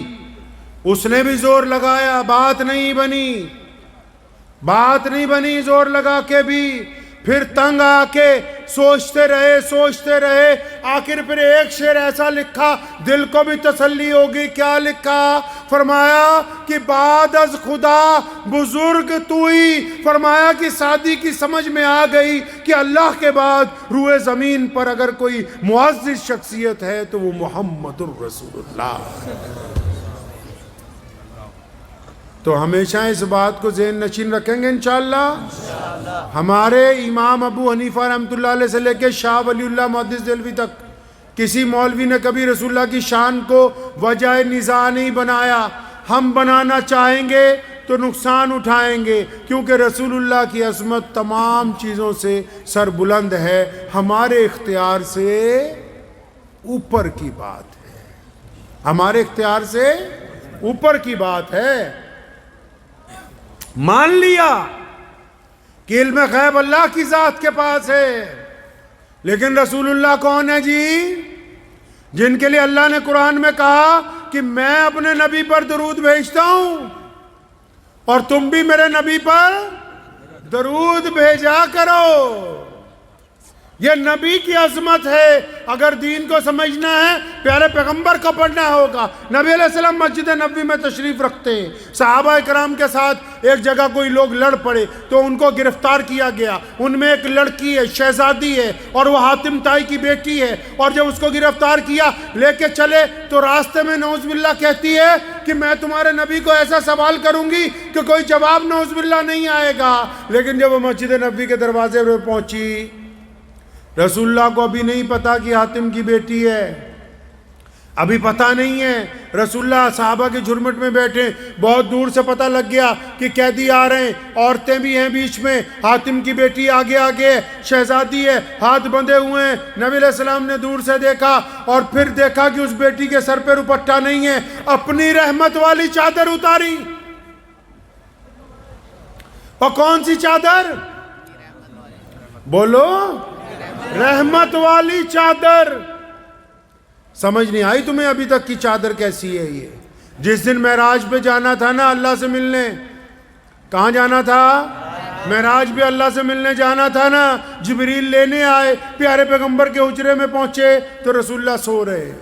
اس نے بھی زور لگایا، بات نہیں بنی، زور لگا کے بھی، پھر تنگ آ کے سوچتے رہے، آخر پھر ایک شعر ایسا لکھا دل کو بھی تسلی ہوگی۔ کیا لکھا؟ فرمایا کہ بعد از خدا بزرگ تو ہی، فرمایا کہ سعدی کی سمجھ میں آ گئی کہ اللہ کے بعد روئے زمین پر اگر کوئی معزز شخصیت ہے تو وہ محمد الرسول اللہ۔ تو ہمیشہ اس بات کو ذہن نشین رکھیں گے انشاءاللہ۔ ہمارے امام ابو حنیفہ رحمۃ اللہ علیہ سے لے کے شاہ ولی اللہ محدث دہلوی تک کسی مولوی نے کبھی رسول اللہ کی شان کو وجہ نزاع نہیں بنایا۔ ہم بنانا چاہیں گے تو نقصان اٹھائیں گے، کیونکہ رسول اللہ کی عظمت تمام چیزوں سے سر بلند ہے، ہمارے اختیار سے اوپر کی بات ہے، ہمارے اختیار سے اوپر کی بات ہے۔ مان لیا کہ علم غیب اللہ کی ذات کے پاس ہے، لیکن رسول اللہ کون ہے جی؟ جن کے لیے اللہ نے قرآن میں کہا کہ میں اپنے نبی پر درود بھیجتا ہوں اور تم بھی میرے نبی پر درود بھیجا کرو. یہ نبی کی عظمت ہے. اگر دین کو سمجھنا ہے پیارے پیغمبر کو پڑھنا ہوگا. نبی علیہ السلام مسجد نبوی میں تشریف رکھتے ہیں. صحابہ کرام کے ساتھ ایک جگہ کوئی لوگ لڑ پڑے تو ان کو گرفتار کیا گیا. ان میں ایک لڑکی ہے, شہزادی ہے, اور وہ حاتم طائی کی بیٹی ہے. اور جب اس کو گرفتار کیا لے کے چلے تو راستے میں نعوذ باللہ کہتی ہے کہ میں تمہارے نبی کو ایسا سوال کروں گی کہ کوئی جواب نعوذ باللہ نہیں آئے گا. لیکن جب وہ مسجد نبوی کے دروازے پہ پہنچی, رسول اللہ کو ابھی نہیں پتا کہ حاتم کی بیٹی ہے, ابھی پتا نہیں ہے. رسول اللہ صحابہ کے جھرمٹ میں بیٹھے, بہت دور سے پتا لگ گیا کہ قیدی آ رہے ہیں, عورتیں بھی ہیں بیچ میں, حاتم کی بیٹی آگے آگے, شہزادی ہے, ہاتھ بندھے ہوئے ہیں. نبی علیہ السلام نے دور سے دیکھا اور پھر دیکھا کہ اس بیٹی کے سر پہ دوپٹہ نہیں ہے. اپنی رحمت والی چادر اتاری. اور کون سی چادر؟ بولو, رحمت والی چادر. سمجھ نہیں آئی تمہیں ابھی تک کی چادر کیسی ہے یہ؟ جس دن معراج پہ جانا تھا نا اللہ سے ملنے, کہاں جانا تھا؟ معراج پہ اللہ سے ملنے جانا تھا نا. جبریل لینے آئے, پیارے پیغمبر کے حجرے میں پہنچے تو رسول اللہ سو رہے.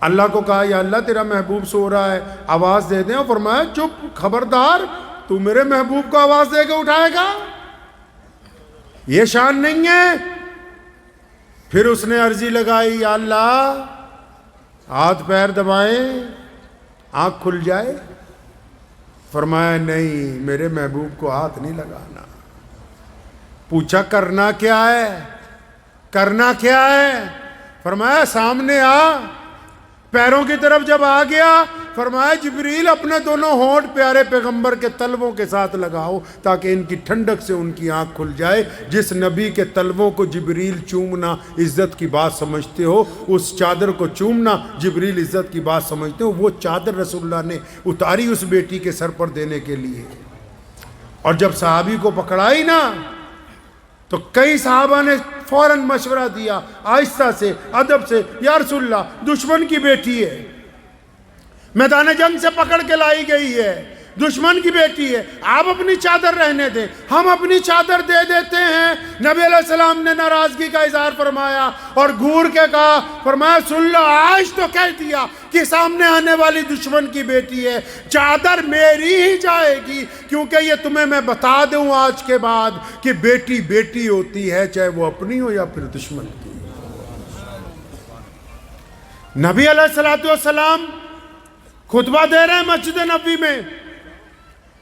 اللہ کو کہا یا اللہ تیرا محبوب سو رہا ہے, آواز دے دیں. اور فرمایا چپ, خبردار, تو میرے محبوب کو آواز دے کے اٹھائے گا؟ یہ شان نہیں ہے. پھر اس نے عرضی لگائی یا اللہ ہاتھ پیر دبائیں, آنکھ کھل جائے. فرمایا نہیں, میرے محبوب کو ہاتھ نہیں لگانا. پوچھا کرنا کیا ہے, کرنا کیا ہے؟ فرمایا سامنے آ. پیروں کی طرف جب آ گیا فرمایا جبریل اپنے دونوں ہونٹ پیارے پیغمبر کے تلووں کے ساتھ لگاؤ تاکہ ان کی ٹھنڈک سے ان کی آنکھ کھل جائے. جس نبی کے تلووں کو جبریل چومنا عزت کی بات سمجھتے ہو, اس چادر کو چومنا جبریل عزت کی بات سمجھتے ہو, وہ چادر رسول اللہ نے اتاری اس بیٹی کے سر پر دینے کے لیے. اور جب صحابی کو پکڑائی نا تو کئی صحابہ نے فوراً مشورہ دیا آہستہ سے, ادب سے, یا رسول اللہ دشمن کی بیٹی ہے, میدان جنگ سے پکڑ کے لائی گئی ہے, دشمن کی بیٹی ہے, آپ اپنی چادر رہنے دیں, ہم اپنی چادر دے دیتے ہیں. نبی علیہ السلام نے ناراضگی کا اظہار فرمایا اور گھور کے کہا, فرمایا سن لو, آج تو کہہ دیا کہ سامنے آنے والی دشمن کی بیٹی ہے, چادر میری ہی جائے گی, کیونکہ یہ تمہیں میں بتا دوں آج کے بعد کہ بیٹی بیٹی ہوتی ہے, چاہے وہ اپنی ہو یا پھر دشمن کی. نبی علیہ السلام خطبہ دے رہے ہیں مسجد نبوی میں.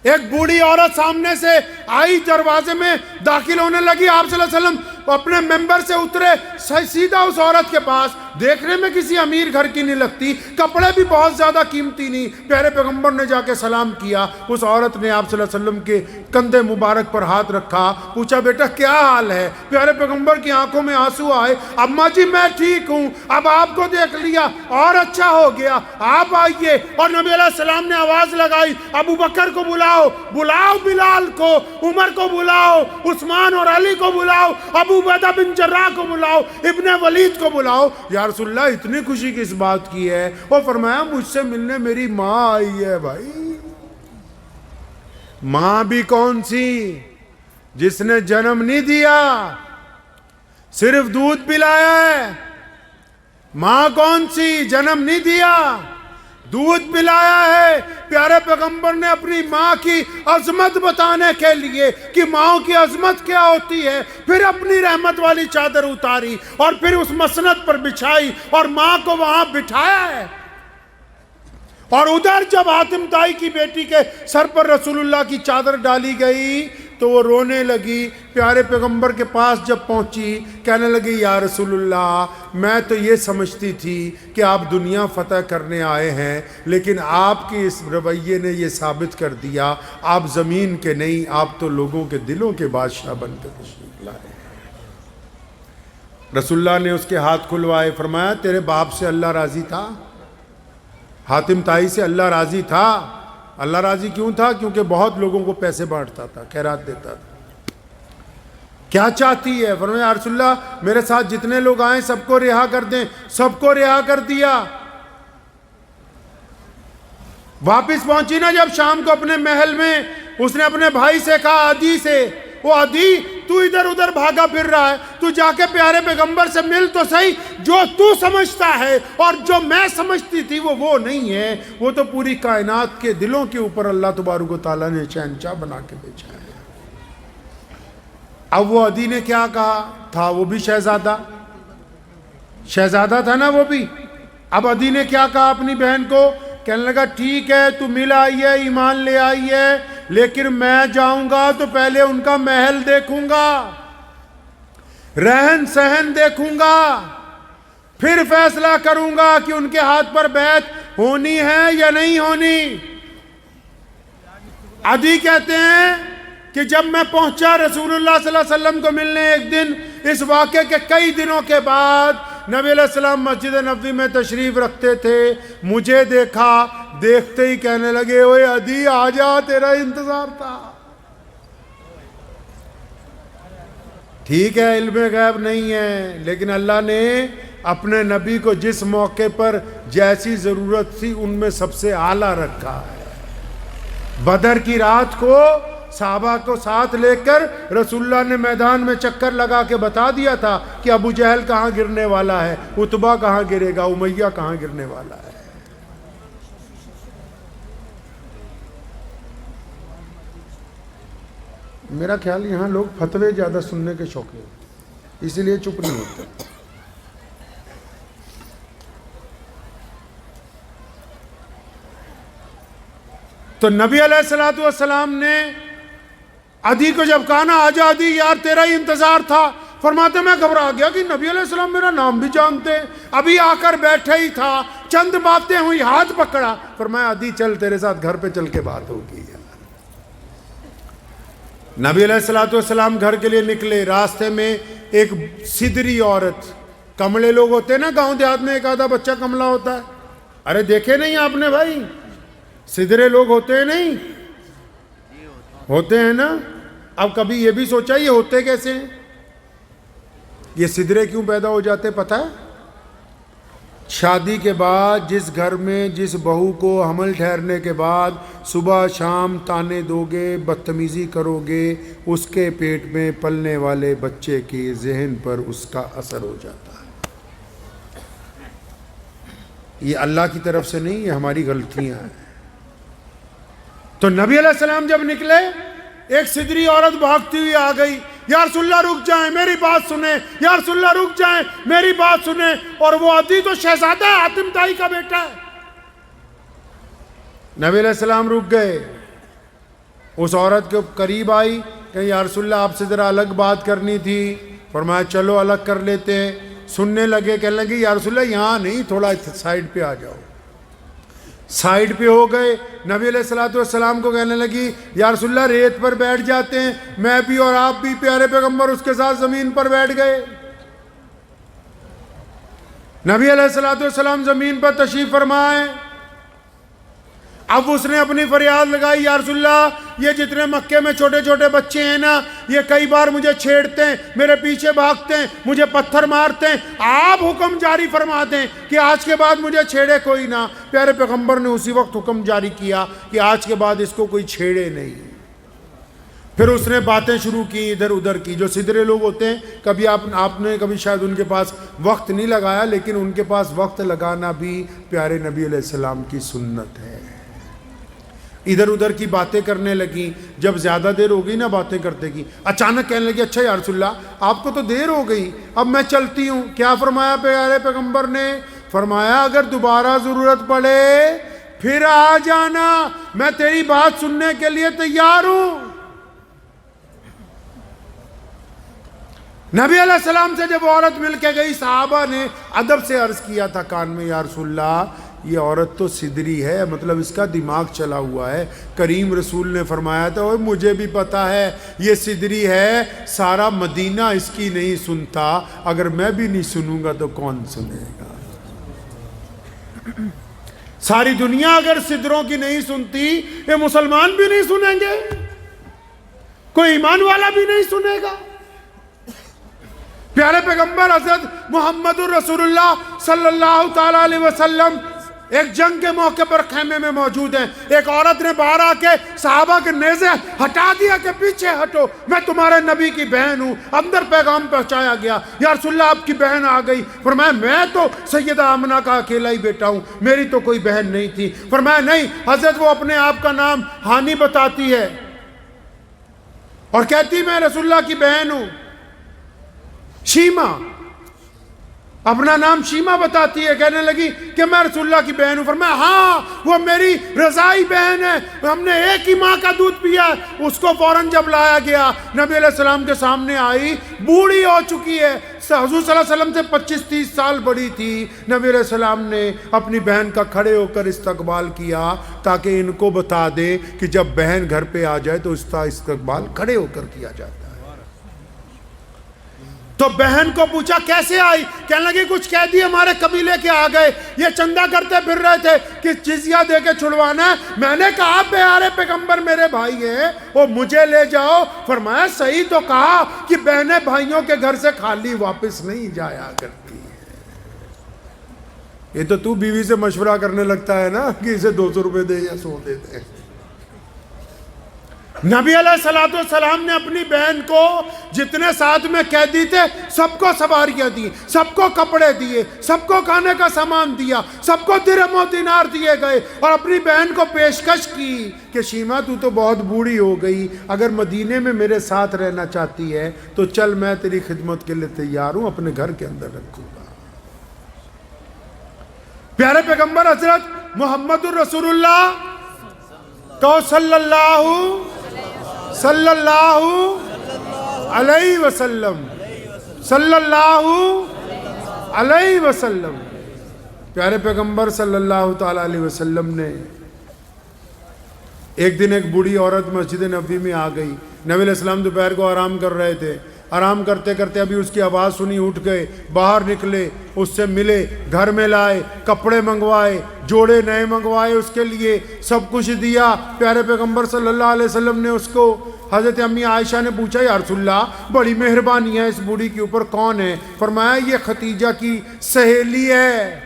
ایک بوڑھی عورت سامنے سے آئی, دروازے میں داخل ہونے لگی. آپ صلی اللہ علیہ وسلم اپنے ممبر سے اترے, سیدھا اس عورت کے پاس. دیکھنے میں کسی امیر گھر کی نہیں لگتی, کپڑے بھی بہت زیادہ قیمتی نہیں. پیارے پیغمبر نے جا کے سلام کیا. اس عورت نے آپ صلی اللہ علیہ وسلم کے کندھے مبارک پر ہاتھ رکھا, پوچھا بیٹا کیا حال ہے؟ پیارے پیغمبر کی آنکھوں میں آنسو آئے. اماں جی میں ٹھیک ہوں, اب آپ کو دیکھ لیا اور اچھا ہو گیا, آپ آئیے. اور نبی علیہ السلام نے آواز لگائی, ابو بکر کو بلاؤ, بلاؤ بلال کو, عمر کو بلاؤ, عثمان اور علی کو بلاؤ, ابو عبیدہ بن جراح کو بلاؤ, ابن ولید کو بلاؤ. یا رسول اللہ اتنی خوشی کس بات کی ہے؟ وہ فرمایا مجھ سے ملنے میری ماں آئی ہے. بھائی ماں بھی کون سی؟ جس نے جنم نہیں دیا, صرف دودھ پلایا ہے. ماں کون سی؟ جنم نہیں دیا, دودھ پلایا ہے. پیارے پیغمبر نے اپنی ماں کی عظمت بتانے کے لیے کہ ماں کی عظمت کیا ہوتی ہے پھر اپنی رحمت والی چادر اتاری اور پھر اس مسند پر بچھائی اور ماں کو وہاں بٹھایا ہے. اور ادھر جب حاتم طائی کی بیٹی کے سر پر رسول اللہ کی چادر ڈالی گئی تو وہ رونے لگی. پیارے پیغمبر کے پاس جب پہنچی کہنے لگی یا رسول اللہ میں تو یہ سمجھتی تھی کہ آپ دنیا فتح کرنے آئے ہیں, لیکن آپ کے اس رویے نے یہ ثابت کر دیا آپ زمین کے نہیں, آپ تو لوگوں کے دلوں کے بادشاہ بن کر تشریف لائے. رسول اللہ نے اس کے ہاتھ کھلوائے, فرمایا تیرے باپ سے اللہ راضی تھا؟ حاتم طائی سے اللہ راضی تھا. اللہ راضی کیوں تھا؟ کیونکہ بہت لوگوں کو پیسے بانٹتا تھا, خیرات دیتا تھا. کیا چاہتی ہے؟ فرمایا یا رسول اللہ میرے ساتھ جتنے لوگ آئیں سب کو رہا کر دیں. سب کو رہا کر دیا. واپس پہنچی نا جب شام کو اپنے محل میں اس نے اپنے بھائی سے کہا عدی سے، وہ عدی تو ادھر ادھر بھاگا پھر رہا ہے، تو جا کے پیارے پیغمبر سے مل تو صحیح، جو تو سمجھتا ہے اور جو میں سمجھتی تھی وہ نہیں ہے، وہ تو پوری کائنات کے دلوں کے اوپر اللہ تبارک و تعالیٰ نے شہنشاہ بنا کے بھیجا ہے۔ اب وہ عدی نے کیا کہا تھا، وہ بھی شہزادہ تھا نا وہ بھی۔ اب عدی نے کیا کہا اپنی بہن کو، کہنے لگا ٹھیک ہے تو مل آئی ہے، ایمان لے آئی ہے، لیکن میں جاؤں گا تو پہلے ان کا محل دیکھوں گا، رہن سہن دیکھوں گا، پھر فیصلہ کروں گا کہ ان کے ہاتھ پر بیعت ہونی ہے یا نہیں ہونی۔ عدی کہتے ہیں کہ جب میں پہنچا رسول اللہ صلی اللہ علیہ وسلم کو ملنے ایک دن، اس واقعے کے کئی دنوں کے بعد نبی علیہ السلام مسجد نبوی میں تشریف رکھتے تھے، مجھے دیکھا، دیکھتے ہی کہنے لگے اوے عدی آ جا، تیرا انتظار تھا۔ ٹھیک ہے علم غیب نہیں ہے، لیکن اللہ نے اپنے نبی کو جس موقع پر جیسی ضرورت تھی ان میں سب سے اعلیٰ رکھا ہے۔ بدر کی رات کو صحابہ کو ساتھ لے کر رسول اللہ نے میدان میں چکر لگا کے بتا دیا تھا کہ ابو جہل کہاں گرنے والا ہے، عتبہ کہاں گرے گا، امیہ کہاں گرنے والا ہے۔ میرا خیال یہاں لوگ فتوے زیادہ سننے کے شوقین ہیں، اسی لیے چپ نہیں ہوتے۔ تو نبی علیہ السلام نے عدی کو جب کہا نا آجا عدی یار تیرا ہی انتظار تھا، فرماتے میں گھبرا گیا کہ نبی علیہ السلام میرا نام بھی جانتے، ابھی آ کر بیٹھے ہی تھا، چند باتیں ہوئی، ہاتھ پکڑا، فرمایا عدی چل تیرے ساتھ گھر پہ چل کے بات ہوگی۔ نبی علیہ السلام گھر کے لیے نکلے، راستے میں ایک سدری عورت، کملے لوگ ہوتے ہیں نا گاؤں دیہات میں، ایک آدھا بچہ کملا ہوتا ہے، ارے دیکھے نہیں آپ نے بھائی، سدرے لوگ ہوتے ہیں نہیں، ہوتے ہیں نا۔ اب کبھی یہ بھی سوچا یہ ہوتے کیسے ہیں، یہ سدرے کیوں پیدا ہو جاتے پتہ ہے؟ شادی کے بعد جس گھر میں جس بہو کو حمل ٹھہرنے کے بعد صبح شام تانے دو گے، بدتمیزی کرو گے، اس کے پیٹ میں پلنے والے بچے کے ذہن پر اس کا اثر ہو جاتا ہے۔ یہ اللہ کی طرف سے نہیں، یہ ہماری غلطیاں ہیں۔ تو نبی علیہ السلام جب نکلے، ایک سدری عورت بھاگتی ہوئی آ گئی، یا رسول اللہ رک جائیں میری بات سنیں، یا رسول اللہ رک جائیں میری بات سنیں، اور وہ عدی تو شہزادہ ہے، حاتم طائی کا بیٹا ہے۔ نبی علیہ السلام رک گئے، اس عورت کے قریب آئی کہ یا رسول اللہ آپ سے ذرا الگ بات کرنی تھی، فرمایا چلو الگ کر لیتے ہیں۔ سننے لگے، کہنے لگے یا رسول اللہ یہاں نہیں، تھوڑا سائیڈ پہ آ جاؤ۔ سائیڈ پہ ہو گئے، نبی علیہ السلام کو کہنے لگی یا رسول اللہ ریت پر بیٹھ جاتے ہیں، میں بھی اور آپ بھی، پیارے پیغمبر اس کے ساتھ زمین پر بیٹھ گئے۔ نبی علیہ السلام زمین پر تشریف فرمائے، اب اس نے اپنی فریاد لگائی یا رسول اللہ یہ جتنے مکے میں چھوٹے چھوٹے بچے ہیں نا، یہ کئی بار مجھے چھیڑتے ہیں، میرے پیچھے بھاگتے ہیں، مجھے پتھر مارتے ہیں، آپ حکم جاری فرما دیں کہ آج کے بعد مجھے چھیڑے کوئی نہ۔ پیارے پیغمبر نے اسی وقت حکم جاری کیا کہ آج کے بعد اس کو کوئی چھیڑے نہیں۔ پھر اس نے باتیں شروع کی ادھر ادھر کی، جو سدرے لوگ ہوتے ہیں، کبھی آپ نے کبھی شاید ان کے پاس وقت نہیں لگایا، لیکن ان کے پاس وقت لگانا بھی پیارے نبی علیہ السلام کی سنت ہے۔ ادھر ادھر کی باتیں کرنے لگی، جب زیادہ دیر ہو گئی نا باتیں کرتے کی، اچانک کہنے لگی اچھا یا رسول اللہ آپ کو تو دیر ہو گئی، اب میں چلتی ہوں۔ کیا فرمایا پیارے پیغمبر نے؟ فرمایا اگر دوبارہ ضرورت پڑے پھر آ جانا، میں تیری بات سننے کے لیے تیار ہوں۔ نبی علیہ السلام سے جب عورت مل کے گئی، صحابہ نے ادب سے عرض کیا تھا کان میں یا رسول اللہ یہ عورت تو سدری ہے، مطلب اس کا دماغ چلا ہوا ہے۔ کریم رسول نے فرمایا تھا مجھے بھی پتا ہے یہ سدری ہے، سارا مدینہ اس کی نہیں سنتا، اگر میں بھی نہیں سنوں گا تو کون سنے گا؟ ساری دنیا اگر سدروں کی نہیں سنتی، یہ مسلمان بھی نہیں سنیں گے، کوئی ایمان والا بھی نہیں سنے گا۔ پیارے پیغمبر حضرت محمد الرسول اللہ صلی اللہ تعالی علیہ وسلم ایک جنگ کے موقع پر خیمے میں موجود ہیں. ایک عورت نے باہر آ کے صحابہ کے نیزے ہٹا دیا کہ پیچھے ہٹو, میں تمہارے نبی کی بہن ہوں. اندر پیغام پہنچایا گیا, یا رسول اللہ آپ کی بہن آ گئی. فرمایا میں تو سیدہ آمنہ کا اکیلا ہی بیٹا ہوں, میری تو کوئی بہن نہیں تھی. فرمایا نہیں حضرت, وہ اپنے آپ کا نام ہانی بتاتی ہے اور کہتی میں رسول اللہ کی بہن ہوں. شیما اپنا نام شیما بتاتی ہے, کہنے لگی کہ میں رسول اللہ کی بہن ہوں. فرمایا ہاں وہ میری رضائی بہن ہے, ہم نے ایک ہی ماں کا دودھ پیا. اس کو فوراً جب لایا گیا نبی علیہ السلام کے سامنے آئی, بوڑھی ہو چکی ہے, حضور صلی اللہ علیہ وسلم سے 25-30 سال بڑی تھی. نبی علیہ السلام نے اپنی بہن کا کھڑے ہو کر استقبال کیا تاکہ ان کو بتا دے کہ جب بہن گھر پہ آ جائے تو اس کا استقبال کھڑے ہو کر کیا جاتا ہے. تو بہن کو پوچھا کیسے آئی, کہنے لگی کچھ قیدی ہمارے قبیلے کے آ گئے, یہ چندہ کرتے پھر رہے تھے کہ جزیہ دے کے چھڑوانا ہے. میں نے کہا پیارے پیغمبر میرے بھائی ہیں, وہ مجھے لے جاؤ. فرمایا صحیح تو کہا کہ بہنیں بھائیوں کے گھر سے خالی واپس نہیں جایا کرتی. یہ تو تو بیوی سے مشورہ کرنے لگتا ہے نا کہ اسے 200 روپے دے یا 100 دے دے. نبی علیہ السلام نے اپنی بہن کو جتنے ساتھ میں قیدی تھے سب کو سواریاں دی, سب کو کپڑے دیے, سب کو کھانے کا سامان دیا, سب کو درہم و دینار دیے گئے, اور اپنی بہن کو پیشکش کی کہ شیما تو بہت بوڑھی ہو گئی, اگر مدینے میں میرے ساتھ رہنا چاہتی ہے تو چل میں تیری خدمت کے لیے تیار ہوں, اپنے گھر کے اندر رکھوں گا. پیارے پیغمبر حضرت محمد الرسول اللہ تو صلی اللہ علیہ وسلم صلی اللہ علیہ وسلم پیارے پیغمبر صلی اللہ تعالی علیہ وسلم نے ایک دن ایک بوڑھی عورت مسجد نبوی میں آ گئی. نبی علیہ السلام دوپہر کو آرام کر رہے تھے. آرام کرتے کرتے ابھی اس کی آواز سنی, اٹھ گئے, باہر نکلے, اس سے ملے, گھر میں لائے, کپڑے منگوائے, جوڑے نئے منگوائے, اس کے لیے سب کچھ دیا. پیارے پیغمبر صلی اللہ علیہ وسلم نے اس کو, حضرت امی عائشہ نے پوچھا یا رسول اللہ بڑی مہربانی ہے اس بوڑھی کے اوپر, کون ہے؟ فرمایا یہ خدیجہ کی سہیلی ہے,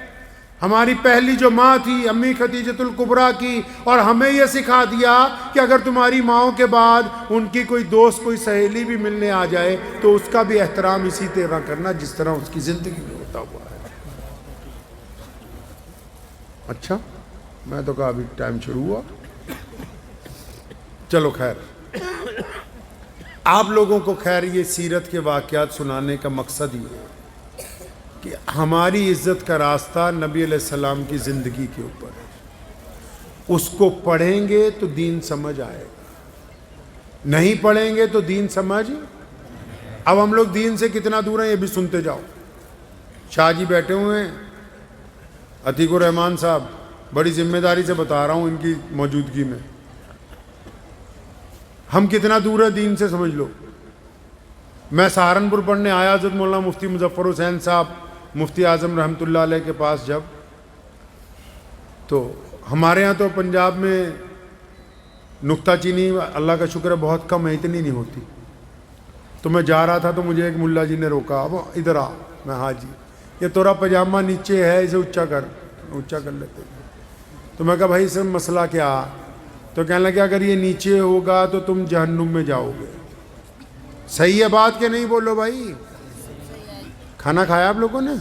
ہماری پہلی جو ماں تھی امی خدیجۃ الکبریٰ کی, اور ہمیں یہ سکھا دیا کہ اگر تمہاری ماؤں کے بعد ان کی کوئی دوست کوئی سہیلی بھی ملنے آ جائے تو اس کا بھی احترام اسی طرح کرنا جس طرح اس کی زندگی میں ہوتا ہوا ہے. اچھا میں تو کہا ابھی ٹائم شروع ہوا, چلو خیر. آپ لوگوں کو خیر یہ سیرت کے واقعات سنانے کا مقصد یہ ہے کہ ہماری عزت کا راستہ نبی علیہ السلام کی زندگی کے اوپر ہے. اس کو پڑھیں گے تو دین سمجھ آئے گا, نہیں پڑھیں گے تو دین سمجھ. اب ہم لوگ دین سے کتنا دور ہیں یہ بھی سنتے جاؤ. شاہ جی بیٹھے ہوئے ہیں, عتیق الرحمان صاحب, بڑی ذمہ داری سے بتا رہا ہوں ان کی موجودگی میں, ہم کتنا دور ہے دین سے سمجھ لو. میں سہارنپور پڑھنے آیا حضرت مولانا مفتی مظفر حسین صاحب مفتی اعظم رحمۃ اللہ علیہ کے پاس جب, تو ہمارے ہاں تو پنجاب میں نکتہ چینی اللہ کا شکر ہے بہت کم ہے, اتنی نہیں ہوتی. تو میں جا رہا تھا تو مجھے ایک ملا جی نے روکا, اب ادھر آ. میں ہاں جی, یہ تورا پاجامہ نیچے ہے اسے اونچا کر لیتے. تو میں کہا بھائی اس میں مسئلہ کیا؟ تو کہنے لگا اگر یہ نیچے ہوگا تو تم جہنم میں جاؤ گے. صحیح ہے بات کہ نہیں؟ بولو بھائی. کھانا کھایا آپ لوگوں نے؟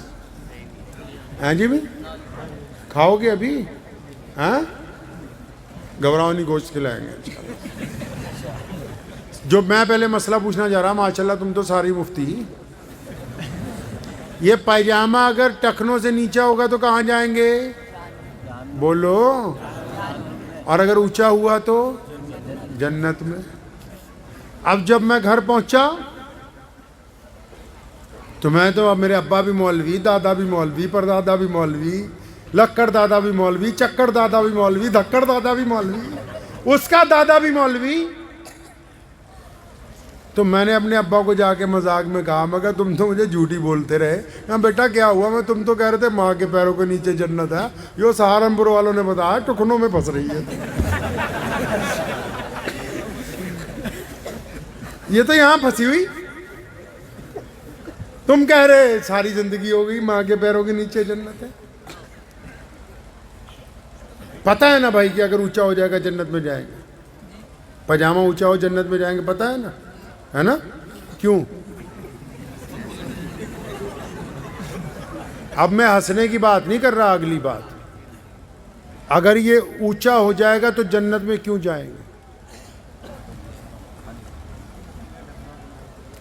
ہاں جی بھائی کھاؤ گے ابھی؟ ہاں گھبراؤ نہیں, گوشت کھلائیں گے. جو میں پہلے مسئلہ پوچھنا چاہ رہا, ماشاءاللہ تم تو ساری مفتی, یہ پائجامہ اگر ٹخنوں سے نیچا ہوگا تو کہاں جائیں گے؟ بولو. اور اگر اونچا ہوا تو جنت میں. اب جب میں گھر پہنچا تو میں تو اب میرے ابا بھی مولوی, دادا بھی مولوی, پردادا بھی مولوی, لکڑ دادا بھی مولوی, چکر دادا بھی مولوی, دھکڑ دادا بھی مولوی, اس کا دادا بھی مولوی. تو میں نے اپنے ابا کو جا کے مذاق میں کہا, میں کہا تم تو مجھے جھوٹی بولتے رہے. میں بیٹا کیا ہوا؟ میں تم تو کہہ رہے تھے ماں کے پیروں کے نیچے جنت ہے, یہ سہارنپور والوں نے بتایا ٹکنوں میں پھنس رہی ہے. یہ تو یہاں پھنسی ہوئی, تم کہہ رہے ساری زندگی ہو گئی ماں کے پیروں کے نیچے جنت ہے. پتہ ہے نا بھائی کہ اگر اونچا ہو جائے گا جنت میں جائیں گے, پاجامہ اونچا ہو جنت میں جائیں گے, پتہ ہے نا, ہے نا؟ کیوں؟ اب میں ہنسنے کی بات نہیں کر رہا, اگلی بات, اگر یہ اونچا ہو جائے گا تو جنت میں کیوں جائیں گے؟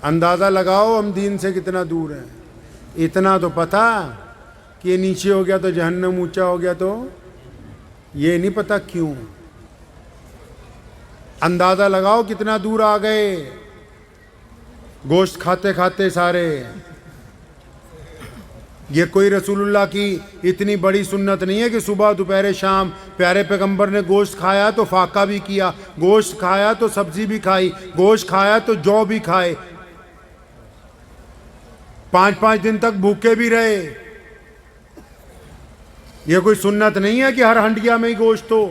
اندازہ لگاؤ ہم دین سے کتنا دور ہیں. اتنا تو پتہ کہ یہ نیچے ہو گیا تو جہنم, اونچا ہو گیا تو یہ نہیں پتہ کیوں. اندازہ لگاؤ کتنا دور آ گئے گوشت کھاتے کھاتے سارے. یہ کوئی رسول اللہ کی اتنی بڑی سنت نہیں ہے کہ صبح دوپہر شام پیارے پیغمبر نے گوشت کھایا تو فاقہ بھی کیا, گوشت کھایا تو سبزی بھی کھائی, گوشت کھایا تو جو بھی کھائے, 5 دن تک بھوکے بھی رہے. یہ کوئی سنت نہیں ہے کہ ہر ہنڈیا میں ہی گوشت ہو.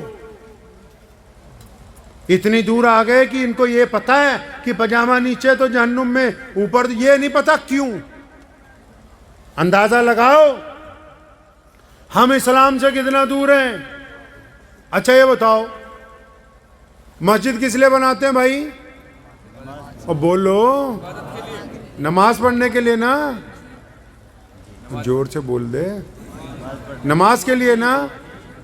اتنی دور آ گئے کہ ان کو یہ پتہ ہے کہ پاجامہ نیچے تو جہنم میں, اوپر یہ نہیں پتہ کیوں. اندازہ لگاؤ ہم اسلام سے کتنا دور ہیں. اچھا یہ بتاؤ مسجد کس لیے بناتے ہیں بھائی؟ اور بولو, نماز پڑھنے کے لیے نا, زور سے بول دے, نماز کے لیے نا.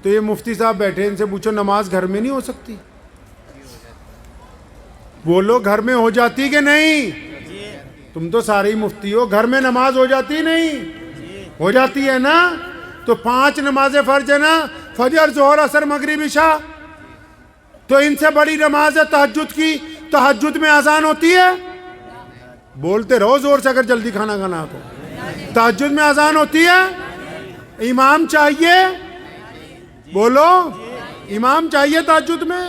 تو یہ مفتی صاحب بیٹھے, ان سے پوچھو نماز گھر میں نہیں ہو سکتی؟ بولو گھر میں ہو جاتی کہ نہیں؟ تم تو سارے ہی مفتی ہو, گھر میں نماز ہو جاتی نہیں؟ ہو جاتی ہے نا. تو 5 نمازیں فرض ہے نا, فجر ظہر عصر مغرب عشاء. تو ان سے بڑی نماز ہے تہجد کی. تہجد میں اذان ہوتی ہے؟ بولتے رہو زور سے اگر جلدی کھانا کھانا تو. تہجد میں اذان ہوتی ہے؟ امام چاہیے؟ بولو امام چاہیے تہجد میں؟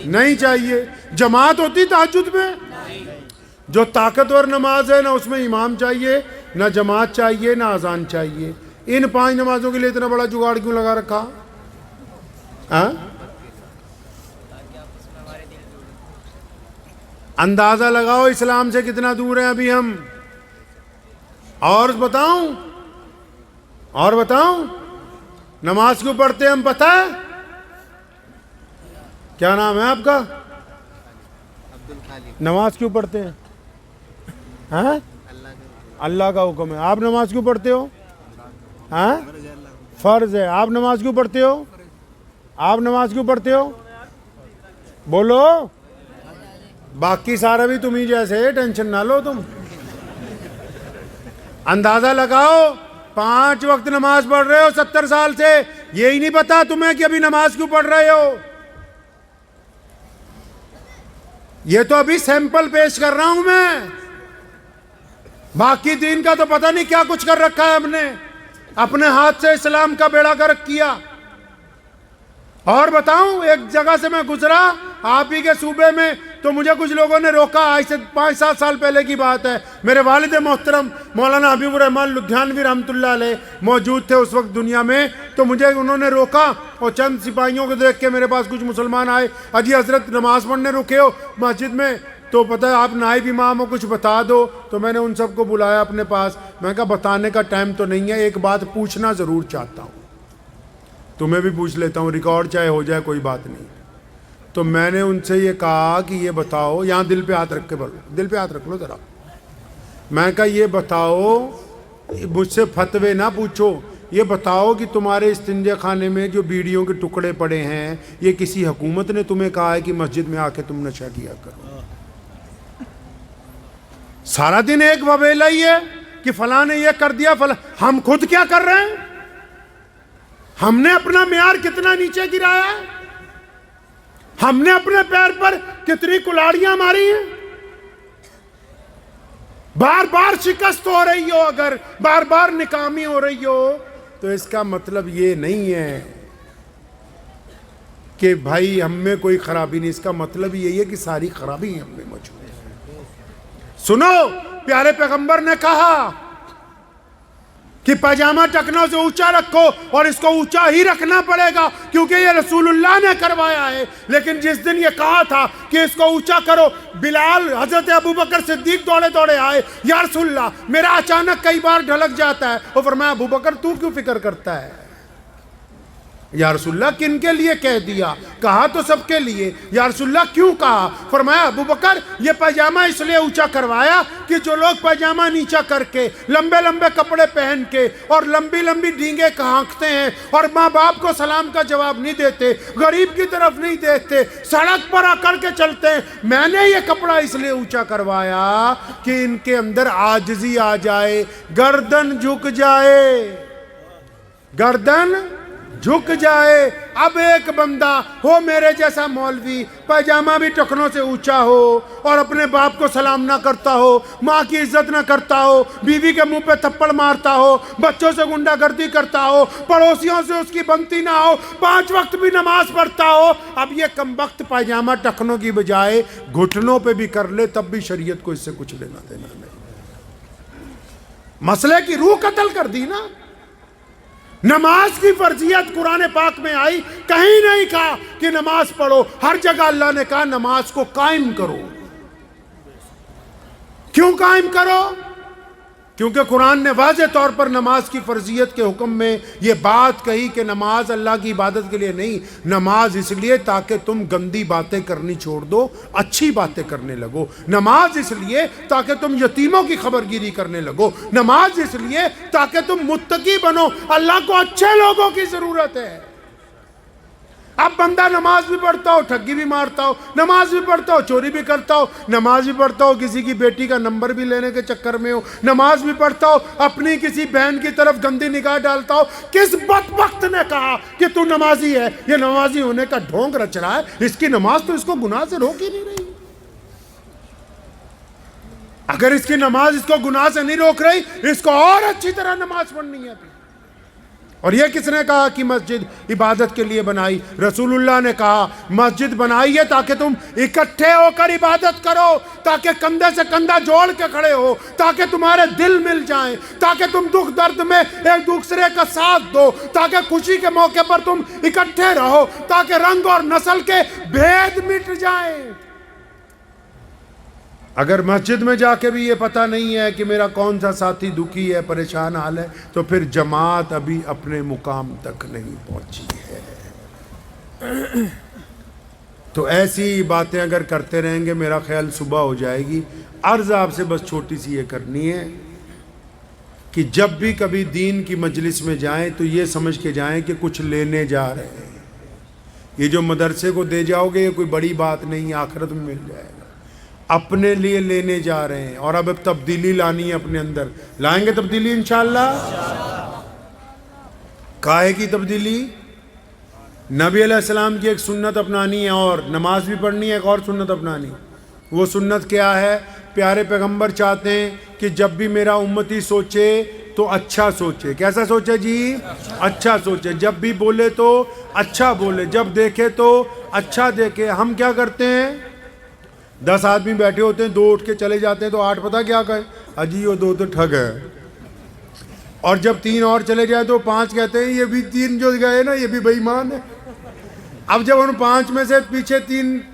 نہیں چاہیے. جماعت ہوتی تہجد میں؟ جو طاقتور نماز ہے نہ اس میں امام چاہیے, نہ جماعت چاہیے, نہ اذان چاہیے. ان 5 نمازوں کے لیے اتنا بڑا جگاڑ کیوں لگا رکھا؟ اندازہ لگاؤ اسلام سے کتنا دور ہیں ابھی ہم. اور بتاؤں نماز کیوں پڑھتے ہیں ہم پتہ ہے؟ کیا نام ہے آپ کا؟ نماز کیوں پڑھتے ہیں؟ ہاں, اللہ کا حکم ہے. آپ نماز کیوں پڑھتے ہو؟ ہاں, فرض ہے. آپ نماز کیوں پڑھتے ہو؟ آپ نماز کیوں پڑھتے ہو؟ بولو. باقی سارا بھی تم ہی جیسے, ٹینشن نہ لو تم. اندازہ لگاؤ 5 وقت نماز پڑھ رہے ہو 70 سال سے, یہی نہیں پتا تمہیں کہ ابھی نماز کیوں پڑھ رہے ہو. یہ تو ابھی سیمپل پیش کر رہا ہوں میں, باقی دین کا تو پتہ نہیں کیا کچھ کر رکھا ہے ہم نے. اپنے ہاتھ سے اسلام کا بیڑا گرک کیا. اور بتاؤں, ایک جگہ سے میں گزرا آپ ہی کے صوبے میں, تو مجھے کچھ لوگوں نے روکا. آج سے 5-7 سال پہلے کی بات ہے. میرے والد محترم مولانا حبیب الرحمان لدھیانوی رحمۃ اللہ علیہ موجود تھے اس وقت دنیا میں. تو مجھے انہوں نے روکا اور چند سپاہیوں کو دیکھ کے میرے پاس کچھ مسلمان آئے. اجی حضرت نماز پڑھنے رکے ہو مسجد میں, تو پتہ ہے آپ نائب امام ہو, کچھ بتا دو. تو میں نے ان سب کو بلایا اپنے پاس. میں کہا بتانے کا ٹائم تو نہیں ہے, ایک بات پوچھنا ضرور چاہتا ہوں, تمہیں بھی پوچھ لیتا ہوں, ریکارڈ چاہے ہو جائے کوئی بات نہیں. تو میں نے ان سے یہ کہا کہ یہ بتاؤ, یہاں دل پہ ہاتھ رکھ کے بولو, دل پہ ہاتھ رکھ لو ذرا. میں کہا یہ بتاؤ, مجھ سے فتوے نہ پوچھو, یہ بتاؤ کہ تمہارے استنجے خانے میں جو بیڑیوں کے ٹکڑے پڑے ہیں, یہ کسی حکومت نے تمہیں کہا ہے کہ مسجد میں آ کے تم نشہ کیا کرو؟ سارا دن ایک وبیلا ہی ہے کہ فلاں نے یہ کر دیا, فلاں. ہم خود کیا کر رہے ہیں؟ ہم نے اپنا معیار کتنا نیچے گرایا ہے؟ ہم نے اپنے پیر پر کتنی کلاڑیاں ماری ہیں؟ بار بار شکست ہو رہی ہو, اگر بار بار ناکامی ہو رہی ہو, تو اس کا مطلب یہ نہیں ہے کہ بھائی ہم میں کوئی خرابی نہیں. اس کا مطلب یہی ہے کہ ساری خرابی ہم میں موجود ہے. سنو, پیارے پیغمبر نے کہا کہ پاجامہ ٹکنوں سے اونچا رکھو, اور اس کو اونچا ہی رکھنا پڑے گا کیونکہ یہ رسول اللہ نے کروایا ہے. لیکن جس دن یہ کہا تھا کہ اس کو اونچا کرو, بلال حضرت ابوبکر صدیق دوڑے دوڑے آئے, یا رسول اللہ میرا اچانک کئی بار ڈھلک جاتا ہے. اور فرمایا ابوبکر تو کیوں فکر کرتا ہے, یا رسول اللہ کن کے لیے کہہ دیا؟ کہا تو سب کے لیے۔ یا رسول اللہ کیوں کہا؟ فرمایا ابو بکر یہ پاجامہ اس لیے اونچا کروایا کہ جو لوگ پاجامہ نیچا کر کے لمبے لمبے کپڑے پہن کے اور لمبی لمبی ڈینگیں ہانکتے ہیں اور ماں باپ کو سلام کا جواب نہیں دیتے، غریب کی طرف نہیں دیکھتے، سڑک پر آ کر کے چلتے ہیں، میں نے یہ کپڑا اس لیے اونچا کروایا کہ ان کے اندر عاجزی آ جائے، گردن جھک جائے، گردن جھک جائے۔ اب ایک بندہ ہو میرے جیسا مولوی، پاجامہ بھی ٹخنوں سے اونچا ہو اور اپنے باپ کو سلام نہ کرتا ہو، ماں کی عزت نہ کرتا ہو، بیوی کے منہ پہ تھپڑ مارتا ہو، بچوں سے غنڈہ گردی کرتا ہو، پڑوسیوں سے اس کی بنتی نہ ہو، 5 وقت بھی نماز پڑھتا ہو، اب یہ کمبخت پاجامہ ٹخنوں کی بجائے گھٹنوں پہ بھی کر لے تب بھی شریعت کو اس سے کچھ لینا دینا نہیں۔ مسئلے کی روح قتل کر دی نا۔ نماز کی فرضیت قرآن پاک میں آئی، کہیں نہیں کہا کہ نماز پڑھو، ہر جگہ اللہ نے کہا نماز کو قائم کرو۔ کیوں قائم کرو؟ کیونکہ قرآن نے واضح طور پر نماز کی فرضیت کے حکم میں یہ بات کہی کہ نماز اللہ کی عبادت کے لیے نہیں، نماز اس لیے تاکہ تم گندی باتیں کرنی چھوڑ دو، اچھی باتیں کرنے لگو، نماز اس لیے تاکہ تم یتیموں کی خبر گیری کرنے لگو، نماز اس لیے تاکہ تم متقی بنو، اللہ کو اچھے لوگوں کی ضرورت ہے۔ اب بندہ نماز بھی پڑھتا ہو، ٹھگی بھی مارتا ہو، نماز بھی پڑھتا ہو، چوری بھی کرتا ہو، نماز بھی پڑھتا ہو، کسی کی بیٹی کا نمبر بھی لینے کے چکر میں ہو، نماز بھی پڑھتا ہو، اپنی کسی بہن کی طرف گندی نگاہ ڈالتا ہو۔ کس بدبخت نے کہا کہ تو نمازی ہے؟ یہ نمازی ہونے کا ڈھونگ رچ رہا ہے، اس کی نماز تو اس کو گناہ سے روک ہی نہیں رہی۔ اگر اس کی نماز اس کو گناہ سے نہیں روک رہی، اس کو اور اچھی طرح نماز پڑھنی ہے۔ اور یہ کس نے کہا کہ مسجد عبادت کے لیے بنائی؟ رسول اللہ نے کہا مسجد بنائی ہے تاکہ تم اکٹھے ہو کر عبادت کرو، تاکہ کندھے سے کندھا جوڑ کے کھڑے ہو، تاکہ تمہارے دل مل جائیں، تاکہ تم دکھ درد میں ایک دوسرے کا ساتھ دو، تاکہ خوشی کے موقع پر تم اکٹھے رہو، تاکہ رنگ اور نسل کے بھید مٹ جائیں۔ اگر مسجد میں جا کے بھی یہ پتہ نہیں ہے کہ میرا کون سا ساتھی دکھی ہے، پریشان حال ہے، تو پھر جماعت ابھی اپنے مقام تک نہیں پہنچی ہے۔ تو ایسی باتیں اگر کرتے رہیں گے میرا خیال صبح ہو جائے گی۔ عرض آپ سے بس چھوٹی سی یہ کرنی ہے کہ جب بھی کبھی دین کی مجلس میں جائیں تو یہ سمجھ کے جائیں کہ کچھ لینے جا رہے ہیں۔ یہ جو مدرسے کو دے جاؤ گے یہ کوئی بڑی بات نہیں، آخرت میں مل جائے گا۔ اپنے لیے لینے جا رہے ہیں، اور اب تبدیلی لانی ہے اپنے اندر۔ لائیں گے تبدیلی انشاءاللہ؟ کاہے کی تبدیلی؟ نبی علیہ السلام کی ایک سنت اپنانی ہے، اور نماز بھی پڑھنی ہے، ایک اور سنت اپنانی۔ وہ سنت کیا ہے؟ پیارے پیغمبر چاہتے ہیں کہ جب بھی میرا امتی سوچے تو اچھا سوچے۔ کیسا سوچے جی؟ اچھا سوچے۔ جب بھی بولے تو اچھا بولے، جب دیکھے تو اچھا دیکھے۔ ہم کیا کرتے ہیں؟ 10 آدمی بیٹھے ہوتے ہیں، 2 اٹھ کے چلے جاتے ہیں تو 8 پتہ کیا کہے؟ اجی وہ 2 تو ٹھگ ہے۔ اور جب 3 اور چلے جائے تو 5 کہتے ہیں یہ بھی 3 جو گئے نا یہ بھی بے ایمان ہے۔ اب جب ان 5 میں سے پیچھے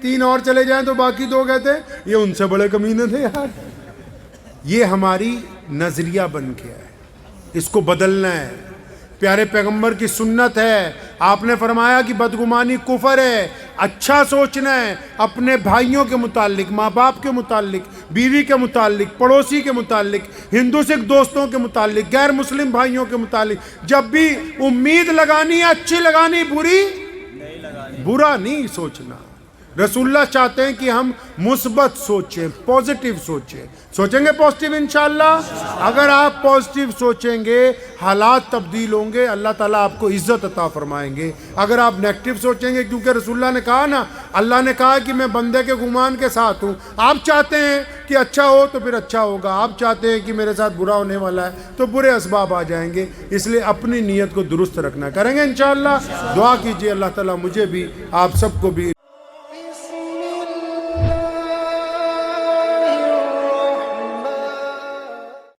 3 اور چلے جائیں تو باقی 2 کہتے ہیں یہ ان سے بڑے کمینے تھے یار۔ یہ ہماری نظریہ بن گیا ہے، اس کو بدلنا ہے۔ پیارے پیغمبر کی سنت ہے، آپ نے فرمایا کہ بدگمانی کفر ہے۔ اچھا سوچنا ہے اپنے بھائیوں کے متعلق، ماں باپ کے متعلق، بیوی کے متعلق، پڑوسی کے متعلق، ہندو سکھ دوستوں کے متعلق، غیر مسلم بھائیوں کے متعلق۔ جب بھی امید لگانی ہے اچھی لگانی، برا نہیں سوچنا۔ رسول اللہ چاہتے ہیں کہ ہم مثبت سوچیں، پازیٹیو سوچیں۔ سوچیں گے پازیٹیو انشاءاللہ؟ اگر آپ پازیٹیو سوچیں گے حالات تبدیل ہوں گے، اللہ تعالیٰ آپ کو عزت عطا فرمائیں گے۔ اگر آپ نیگیٹو سوچیں گے، کیونکہ رسول اللہ نے کہا نا، اللہ نے کہا کہ میں بندے کے گمان کے ساتھ ہوں۔ آپ چاہتے ہیں کہ اچھا ہو تو پھر اچھا ہوگا، آپ چاہتے ہیں کہ میرے ساتھ برا ہونے والا ہے تو برے اسباب آ جائیں گے۔ اس لیے اپنی نیت کو درست رکھنا، کریں گے انشاءاللہ؟ دعا کیجئے اللہ تعالیٰ مجھے بھی آپ سب کو بھی